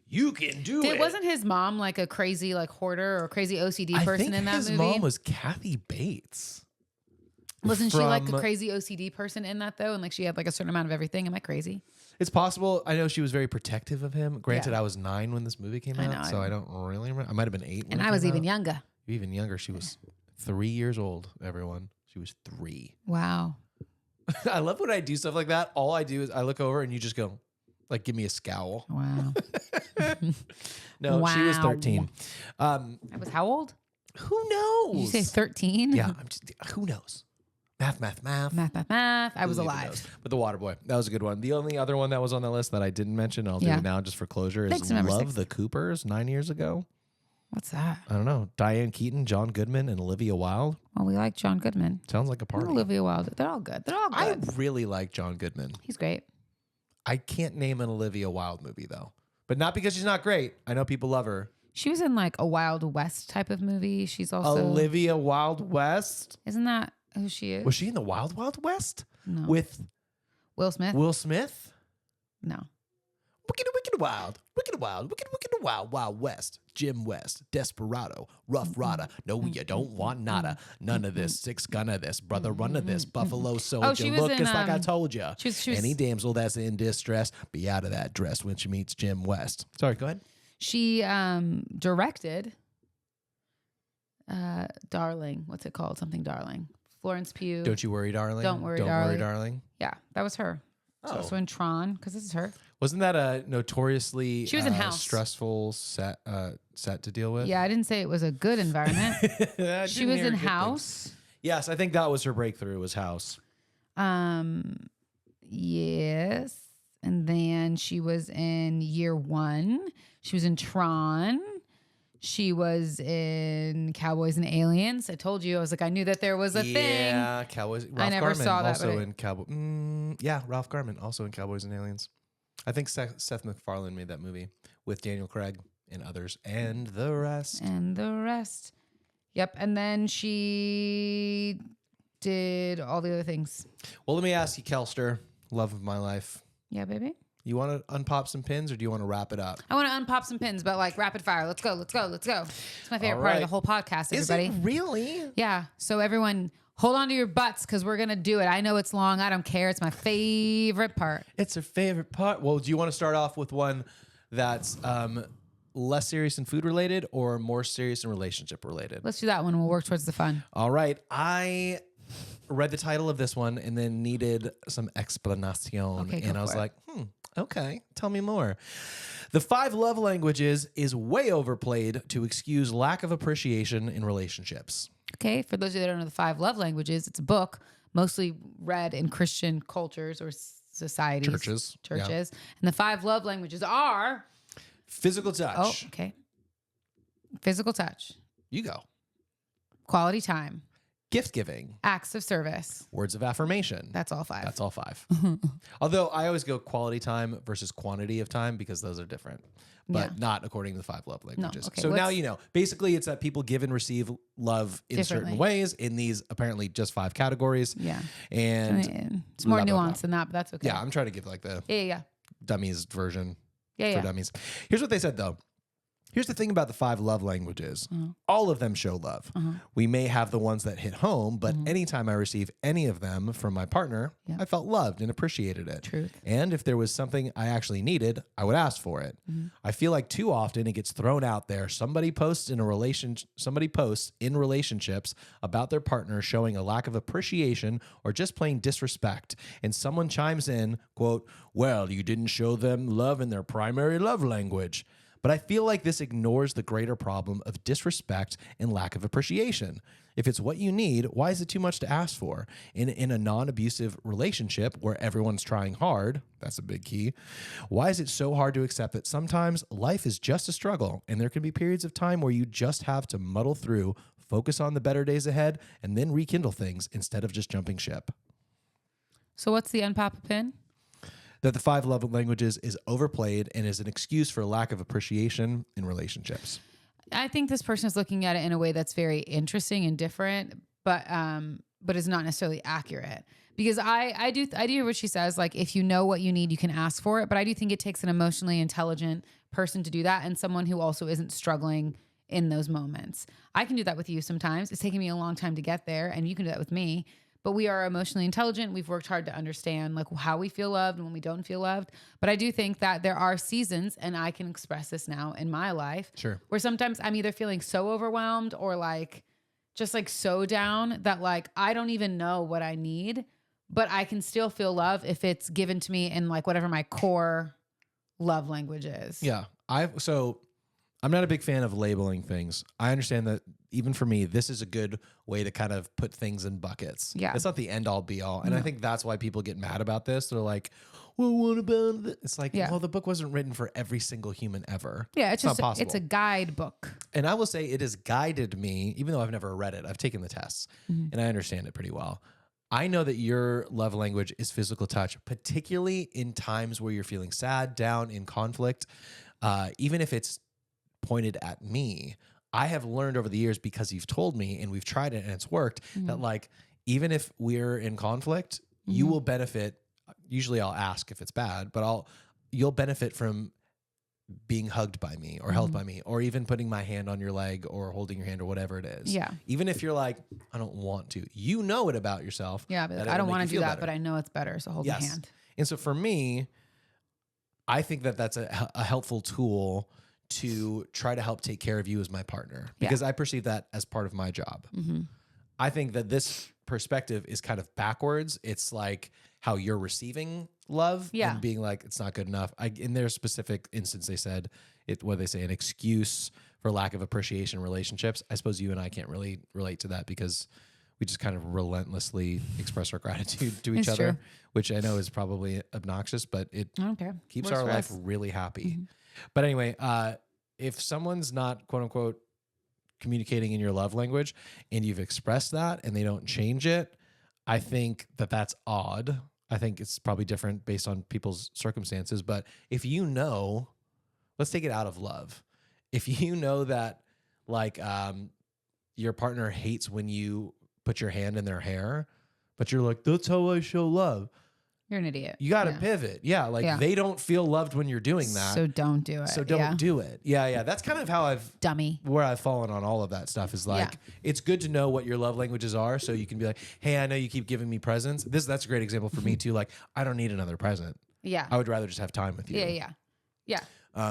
You can do it. Wasn't his mom like a crazy like hoarder or crazy OCD person in that his movie? mom was Kathy Bates. Wasn't she like a from- crazy OCD person in that though? And like she had like a certain amount of everything. Am I crazy? It's possible. I know she was very protective of him. Granted, Yeah. I was 9 when this movie came I out, know, so I I don't really remember. I might have been 8. And I was even younger. Even younger. She was 3 years old, everyone. She was 3. Wow. I love when I do stuff like that. All I do is I look over and you just go, like, give me a scowl. Wow. No, she was Wow. 13. I was how old? Who knows? Did you say 13? Yeah, who knows? Math. Math. I was Who even alive. knows? But The Waterboy, that was a good one. The only other one that was on the list that I didn't mention, I'll do Yeah. it now just for closure, Thanks, is November Love 6th. the Coopers 9 years ago. What's that? I don't know. Diane Keaton, John Goodman, and Olivia Wilde. Well, we like John Goodman. Sounds like a party. Olivia Wilde. They're all good. They're all I good. really like John Goodman. He's great. I can't name an Olivia Wilde movie, though. But not because she's not great. I know people love her. She was in like a Wild West type of movie. She's also Olivia Wilde West? Isn't that who she is? Was she in the Wild Wild West? No. With Will Smith? Will Smith? No. Wicked, wicked, wicked wild, wild west. Jim West, desperado, rough rider. No, you don't want nada. None of this. Six gun of this. Brother run of this. Buffalo soldier. she was Look, in, it's like I told you. she was- Any damsel that's in distress, be out of that dress when she meets Jim West. Sorry, go ahead. She directed Darling. What's it called? Something Darling. Florence Pugh. Don't you worry, darling. Don't worry, darling. Yeah, that was her. She's Oh. also in Tron, because this is her. Wasn't that a notoriously She was in House. stressful set to deal with? Yeah, I didn't say it was a good environment. I She didn't was hear in good things. House. Yes, I think that was her breakthrough. Was House. Yes. And then she was in Year One. She was in Tron. She was in Cowboys and Aliens. I told you, I was like, I knew that there was a thing. Yeah, Cowboys. Ralph never Garman saw that, also but in Cowboy. Yeah, Ralph Garman also in Cowboys and Aliens. I think Seth MacFarlane made that movie with Daniel Craig and others, and the rest. And the rest. Yep. And then she did all the other things. Well, let me ask you, Kelster, love of my life. Yeah, baby. You want to unpop some pins, or do you want to wrap it up? I want to unpop some pins, but like rapid fire. Let's go. Let's go. Let's go. It's my favorite All part of right. the whole podcast, everybody. Is it really? Yeah. So everyone, hold on to your butts because we're going to do it. I know it's long. I don't care. It's my favorite part. It's her favorite part. Well, do you want to start off with one that's less serious and food related, or more serious and relationship related? Let's do that one. We'll work towards the fun. All right. I read the title of this one and then needed some explanation. Okay, go and I was for it. like, okay, tell me more. The 5 love languages is way overplayed to excuse lack of appreciation in relationships. Okay. For those of you that don't know the 5 love languages, it's a book mostly read in Christian cultures or societies. Churches. Churches. And the 5 love languages are. Physical touch. Oh, okay. Physical touch, You go. quality time, Gift giving. acts of service. Words of affirmation. That's all 5. That's all 5. Although I always go quality time versus quantity of time because those are different, but Yeah. not according to the 5 love languages. okay, So now let's- you know. Basically, it's that people give and receive love in certain Differently. ways in these apparently just 5 categories. Yeah. And It's more blah, blah, nuanced than that, but that's okay. yeah, I'm trying to give like the Yeah. dummies version Yeah. for Yeah. dummies. Here's what they said though. Here's the thing about the 5 love languages. All of them show love. We may have the ones that hit home, but anytime I receive any of them from my partner, Yep. I felt loved and appreciated it. Truth. And if there was something I actually needed, I would ask for it. I feel like too often it gets thrown out there. Somebody posts in relationships about their partner showing a lack of appreciation or just plain disrespect. And someone chimes in, quote, "Well, you didn't show them love in their primary love language." But I feel like this ignores the greater problem of disrespect and lack of appreciation. If it's what you need, why is it too much to ask for? In a non-abusive relationship where everyone's trying hard, that's a big key, why is it so hard to accept that sometimes life is just a struggle and there can be periods of time where you just have to muddle through, focus on the better days ahead, and then rekindle things instead of just jumping ship? So what's the unpop pin? That the 5 love languages is overplayed and is an excuse for lack of appreciation in relationships. I think this person is looking at it in a way that's very interesting and different, but is not necessarily accurate. Because I do hear what she says. Like, if you know what you need, you can ask for it. But I do think it takes an emotionally intelligent person to do that, and someone who also isn't struggling in those moments. I can do that with you sometimes. It's taking me a long time to get there, and you can do that with me. But we are emotionally intelligent. We've worked hard to understand like how we feel loved and when we don't feel loved. But I do think that there are seasons, and I can express this now in my life, Sure. where sometimes I'm either feeling so overwhelmed or like just like so down that like I don't even know what I need, but I can still feel love if it's given to me in like whatever my core love language is. Yeah. I'm not a big fan of labeling things. I understand that even for me, this is a good way to kind of put things in buckets. Yeah. It's not the end all be all. And I think that's why people get mad about this. They're like, well, what about it? It's like, Yeah. well, the book wasn't written for every single human ever. Yeah, it's not just possible. it's a guidebook. And I will say it has guided me, even though I've never read it. I've taken the tests and I understand it pretty well. I know that your love language is physical touch, particularly in times where you're feeling sad, down, in conflict, even if it's pointed at me. I have learned over the years, because you've told me and we've tried it and it's worked, that like, even if we're in conflict, you will benefit. Usually I'll ask if it's bad, but you'll benefit from being hugged by me or held by me, or even putting my hand on your leg or holding your hand or whatever it is. Yeah. Even if you're like, I don't want to, you know it about yourself. Yeah. But that I it don't will want make to you do feel that, better. but I know it's better. So hold my hand. And so for me, I think that that's a helpful tool to try to help take care of you as my partner, because I perceive that as part of my job. I think that this perspective is kind of backwards. It's like how you're receiving love and being like, it's not good enough. In their specific instance, they said what they say, an excuse for lack of appreciation in relationships. I suppose you and I can't really relate to that because we just kind of relentlessly express our gratitude to each other, which I know is probably obnoxious, but it keeps our life really happy. But anyway, if someone's not, quote unquote, communicating in your love language and you've expressed that and they don't change it, I think that that's odd. I think it's probably different based on people's circumstances. But if you know, let's take it out of love. If you know that like your partner hates when you put your hand in their hair, but you're like, that's how I show love. You're an idiot. You got to pivot. Yeah. Like they don't feel loved when you're doing that. So don't do it. So don't do it. Yeah. Yeah. That's kind of how where I've fallen on all of that stuff is like, it's good to know what your love languages are. So you can be like, hey, I know you keep giving me presents. That's a great example for me too. Like, I don't need another present. Yeah. I would rather just have time with you. Yeah.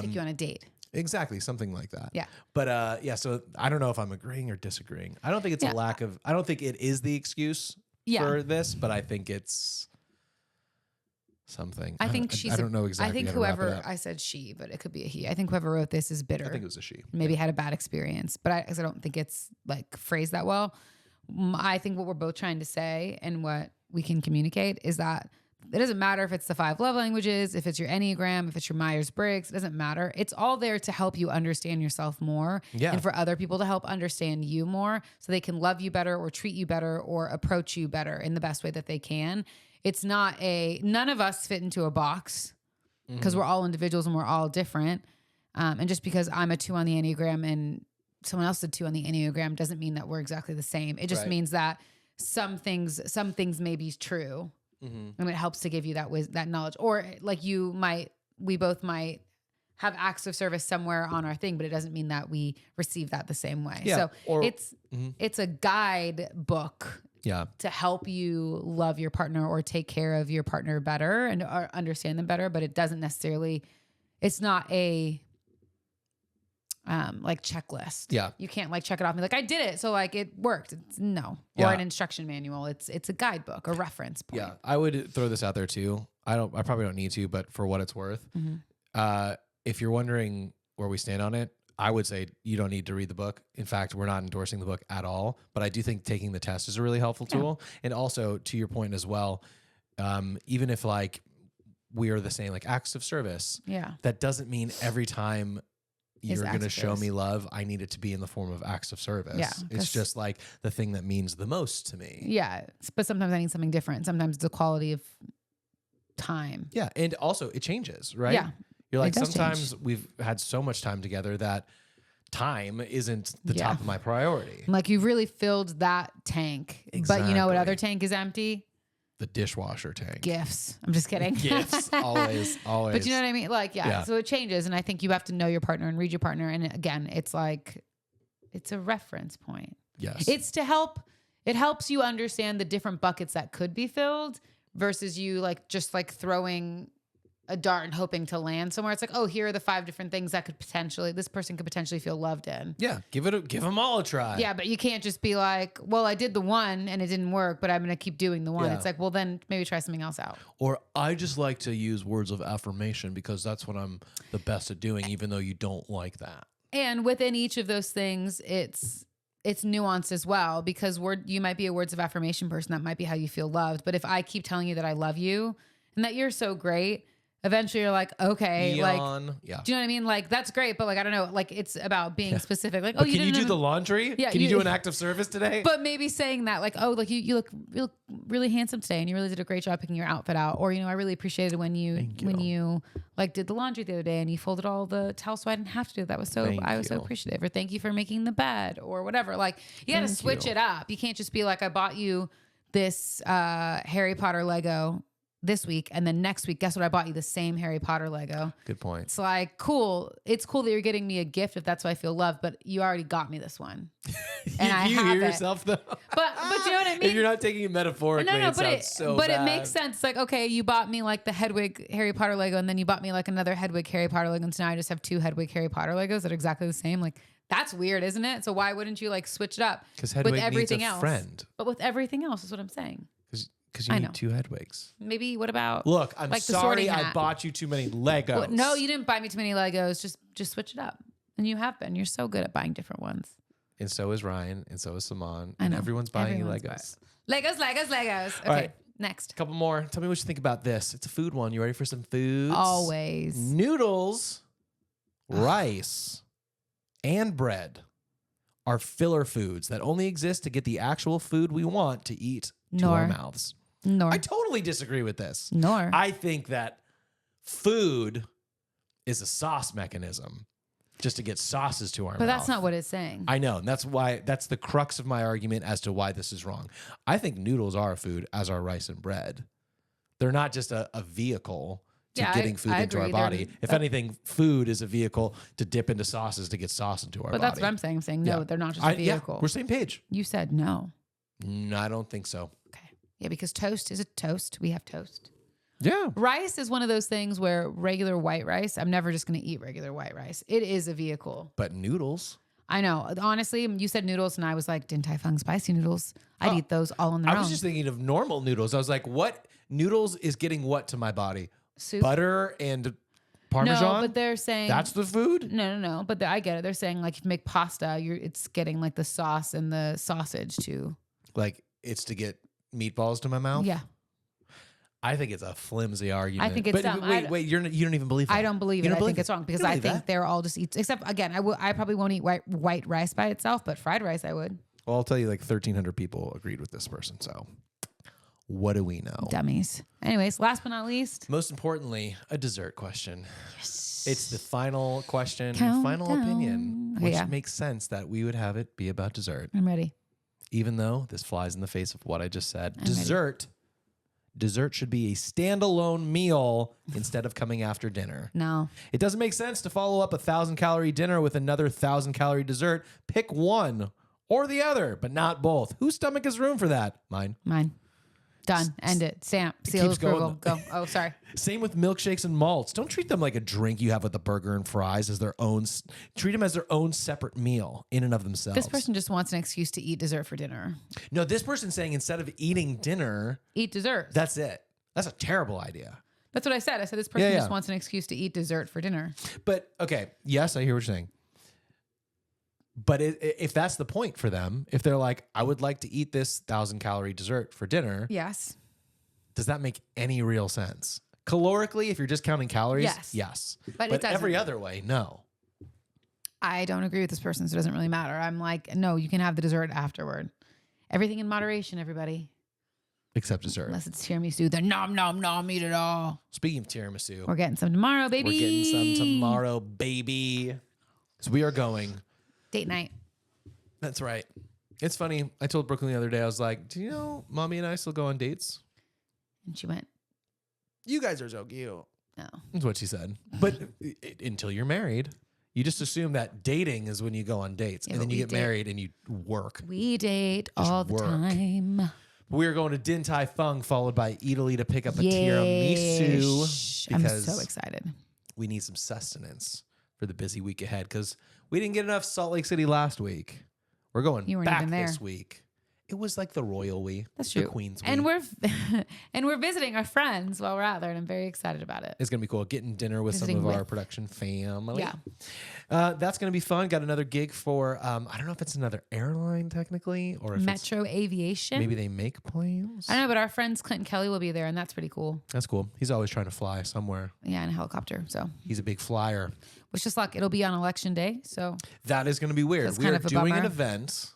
Take you on a date. Exactly. Something like that. Yeah. But so I don't know if I'm agreeing or disagreeing. I don't think it's I don't think it is the excuse for this, but I think it's something. I think I don't know exactly. I think whoever, I said she, but it could be a he. I think whoever wrote this is bitter. I think it was a she. Maybe had a bad experience, but I don't think it's like phrased that well. I think what we're both trying to say and what we can communicate is that it doesn't matter if it's the 5 love languages, if it's your Enneagram, if it's your Myers-Briggs, it doesn't matter. It's all there to help you understand yourself more and for other people to help understand you more so they can love you better or treat you better or approach you better in the best way that they can. It's not none of us fit into a box because we're all individuals and we're all different. And just because I'm a 2 on the Enneagram and someone else is a 2 on the Enneagram doesn't mean that we're exactly the same. It just means that some things may be true. And it helps to give you that knowledge. Or like we both might have acts of service somewhere on our thing, but it doesn't mean that we receive that the same way. Yeah. So it's a guide book to help you love your partner or take care of your partner better and or understand them better. But it doesn't necessarily, it's not a like checklist. Yeah. You can't like check it off and be like, I did it. So like it worked. Or an instruction manual. It's a guidebook, a reference point. Yeah. I would throw this out there too. I probably don't need to, but for what it's worth, if you're wondering where we stand on it, I would say you don't need to read the book. In fact, we're not endorsing the book at all, but I do think taking the test is a really helpful tool. And also to your point as well, even if like we are the same, like acts of service, that doesn't mean every time you're going to show me love, I need it to be in the form of acts of service. Yeah, it's just like the thing that means the most to me. Yeah. But sometimes I need something different. Sometimes it's the quality of time. Yeah. And also it changes, right? Yeah. You're like, sometimes we've had so much time together that time isn't the top of my priority. Like you really filled that tank, but you know what other tank is empty? The dishwasher tank. Gifts. I'm just kidding. Gifts. Always. But you know what I mean? Like, so it changes. And I think you have to know your partner and read your partner. And again, it's like, it's a reference point. Yes. It's to help. It helps you understand the different buckets that could be filled versus you like just like throwing a dart and hoping to land somewhere. It's like, oh, here are the 5 different things that this person could potentially feel loved in. Yeah. Give them all a try. Yeah. But you can't just be like, well, I did the one and it didn't work, but I'm going to keep doing the one. It's like, well, then maybe try something else out. Or I just like to use words of affirmation because that's what I'm the best at doing, even though you don't like that. And within each of those things, it's nuanced as well because you might be a words of affirmation person. That might be how you feel loved. But if I keep telling you that I love you and that you're so great, eventually you're like, okay, Yawn. like, do you know what I mean? Like, that's great. But like, I don't know, like it's about being specific. Like, but can you do the laundry? Yeah. Can you do an act of service today? But maybe saying that like, oh, like you look really handsome today and you really did a great job picking your outfit out. Or, I really appreciated when you like did the laundry the other day and you folded all the towels so I didn't have to do it. That was I was so appreciative. Or thank you for making the bed or whatever. Like you got to switch it up. You can't just be like, I bought you this Harry Potter Lego this week, and then next week, guess what? I bought you the same Harry Potter Lego. Good point. It's like, cool. It's cool that you're getting me a gift if that's why I feel loved, but you already got me this one. And I you have hear it. yourself though. But you know what I mean? If you're not taking it metaphorically, it sounds so but bad. it makes sense. Like, okay, you bought me like the Hedwig Harry Potter Lego, and then you bought me like another Hedwig Harry Potter Lego, and so now I just have 2 Hedwig Harry Potter Legos that are exactly the same. Like, that's weird, isn't it? So why wouldn't you like switch it up? Because Hedwig with everything needs a else? friend. But with everything else is what I'm saying. Because you I need know. 2 Hedwigs. Maybe what about Look, I'm like the sorry sorting I hat? bought you too many Legos. Well, no, you didn't buy me too many Legos. Just switch it up. And you have been. You're so good at buying different ones. And so is Ryan, and so is Saman. I And know. everyone's buying you Everyone's Legos. Legos. Okay, right. next. Couple more. Tell me what you think about this. It's a food one. You ready for some foods? Always. Noodles, rice, and bread are filler foods that only exist to get the actual food we want to eat to our mouths. I totally disagree with this. I think that food is a sauce mechanism just to get sauces to our mouth. But that's not what it's saying. I know. And that's the crux of my argument as to why this is wrong. I think noodles are a food, as are rice and bread. They're not just a vehicle to getting food into our body. If anything, food is a vehicle to dip into sauces to get sauce into our body. But that's what I'm saying. I'm saying, no, they're not just a vehicle. Yeah, we're same page. You said no. No, I don't think so. Okay. Yeah, because toast is a toast. We have toast. Yeah. Rice is one of those things where regular white rice, I'm never just going to eat regular white rice. It is a vehicle. But noodles. I know. Honestly, you said noodles, and I was like, Din Tai Fung spicy noodles. I'd eat those all on their own. I was just thinking of normal noodles. I was like, what noodles is getting what to my body? Soup. Butter and Parmesan? No, but they're saying that's the food? No. But I get it. They're saying like if you make pasta, it's getting like the sauce and the sausage too. Like it's to get meatballs to my mouth? Yeah. I think it's a flimsy argument. I think it's dumb. Wait, you don't even believe that? I don't believe it. I think it's wrong because I think that? they're all just eats. Except again, I probably won't eat white rice by itself, but fried rice I would. Well, I'll tell you, like 1,300 people agreed with this person. So what do we know? Dummies. Anyways, last but not least. Most importantly, a dessert question. Yes. It's the final question, Countdown. final opinion, which Yeah. makes sense that we would have it be about dessert. I'm ready. Even though this flies in the face of what I just said. I'm Dessert should be a standalone meal instead of coming after dinner. No. It doesn't make sense to follow up a 1,000-calorie dinner with another 1,000-calorie dessert. Pick one or the other, but not both. Whose stomach has room for that? Mine. Done. End it. Stamp. Seal keeps of approval. going. Go. Oh, sorry. Same with milkshakes and malts. Don't treat them like a drink you have with a burger and fries as their own. Treat them as their own separate meal in and of themselves. This person just wants an excuse to eat dessert for dinner. No, this person's saying instead of eating dinner, Eat dessert. that's it. That's a terrible idea. That's what I said. I said this person Yeah. just wants an excuse to eat dessert for dinner. But okay, yes, I hear what you're saying. But if that's the point for them, if they're like, I would like to eat this 1,000-calorie dessert for dinner, Yes. does that make any real sense? Calorically, if you're just counting calories, Yes. But it doesn't. every other way, no. I don't agree with this person, so it doesn't really matter. I'm like, no, you can have the dessert afterward. Everything in moderation, everybody. Except dessert. Unless it's tiramisu, then nom, eat it all. Speaking of tiramisu, We're getting some tomorrow, baby. we're getting some tomorrow, baby. So we are going. Date night. That's right. It's funny. I told Brooklyn the other day, I was like, do you know mommy and I still go on dates? And she went, You guys are so cute. no. That's what she said. But until you're married, you just assume that dating is when you go on dates. Yeah, and then but you we get date. married and you work. We date Just all the work. time. We are going to Din Tai Fung, followed by Italy to pick up a Yes. tiramisu. I'm Because so excited. we need some sustenance for the busy week ahead. Because we didn't get enough Salt Lake City last week. We're going You weren't back even there. this week. It was like the royal we. That's the true. Queen's we. And we're visiting our friends while we're out there, and I'm very excited about it. It's going to be cool. Getting dinner with Visiting some of our with. production family. Yeah. That's going to be fun. Got another gig for, I don't know if it's another airline technically or if Metro Aviation. maybe they make planes. I don't know, but our friends Clint and Kelly will be there, and that's pretty cool. That's cool. He's always trying to fly somewhere. Yeah, in a helicopter. So He's a big flyer. wish us luck. It'll be on election day. So That is going to be weird. That's We kind are of a doing an bummer. event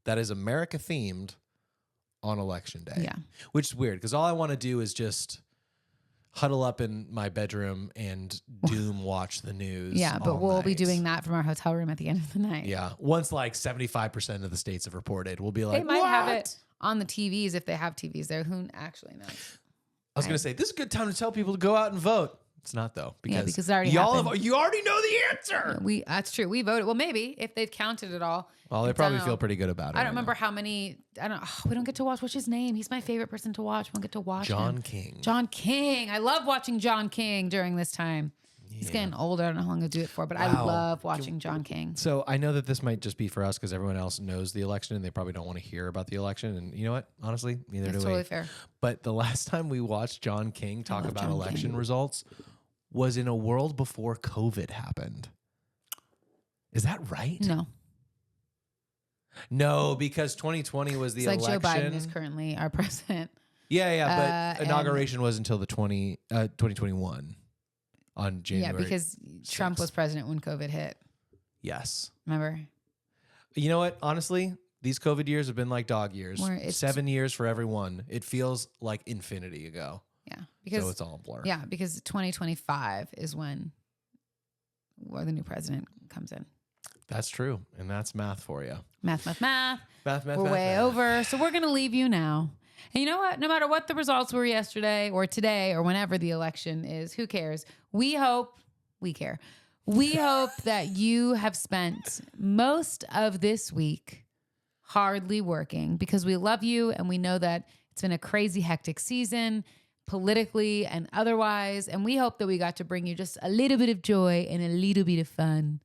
that is America themed on election day. Yeah. Which is weird because all I want to do is just huddle up in my bedroom and doom watch the news. yeah, but all we'll be night. doing that from our hotel room at the end of the night. Yeah. Once like 75% of the states have reported, we'll be like, They might have "What?" it on the TVs if they have TVs there. Who actually knows? I was going to say, this is a good time to tell people to go out and vote. It's not, though, because it already you happened. already know the answer. That's true. We voted. Well, maybe if they've counted it all. Well, they probably feel pretty good about it. I don't remember how many. We don't get to watch. What's his name? He's my favorite person to watch. We don't get to watch John him. King. John King. I love watching John King during this time. Yeah. He's getting older. I don't know how long he'll do it for, but I love watching John King. So I know that this might just be for us because everyone else knows the election and they probably don't want to hear about the election. And you know what? Honestly, neither do we. Totally fair. But the last time we watched John King talk about election results was in a world before COVID happened. Is that right? No, because 2020 was the it's election. Like Joe Biden is currently our president. Yeah, but inauguration was until the 2021 on January. Yeah, because 6th. Trump was president when COVID hit. Yes. Remember? You know what? Honestly, these COVID years have been like dog years. 7 years for everyone. It feels like infinity ago. Yeah, so it's all a blur. Yeah, because 2025 is when the new president comes in. That's true, and that's math for you. Math. We're way over, so we're gonna leave you now. And you know what? No matter what the results were yesterday or today or whenever the election is, who cares? We hope that you have spent most of this week hardly working because we love you and we know that it's been a crazy, hectic season, politically and otherwise. And we hope that we got to bring you just a little bit of joy and a little bit of fun.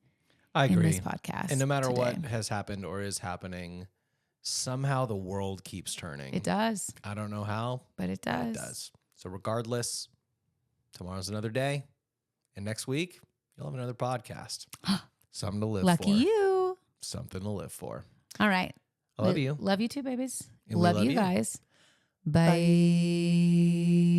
I agree. In this podcast. And no matter what has happened or is happening, somehow the world keeps turning. It does. I don't know how, but it does. It does. So regardless, tomorrow's another day. And next week, you'll have another podcast. Something to live for. Lucky you. Something to live for. All right. I love you. Love you too, babies. And love you guys. Bye.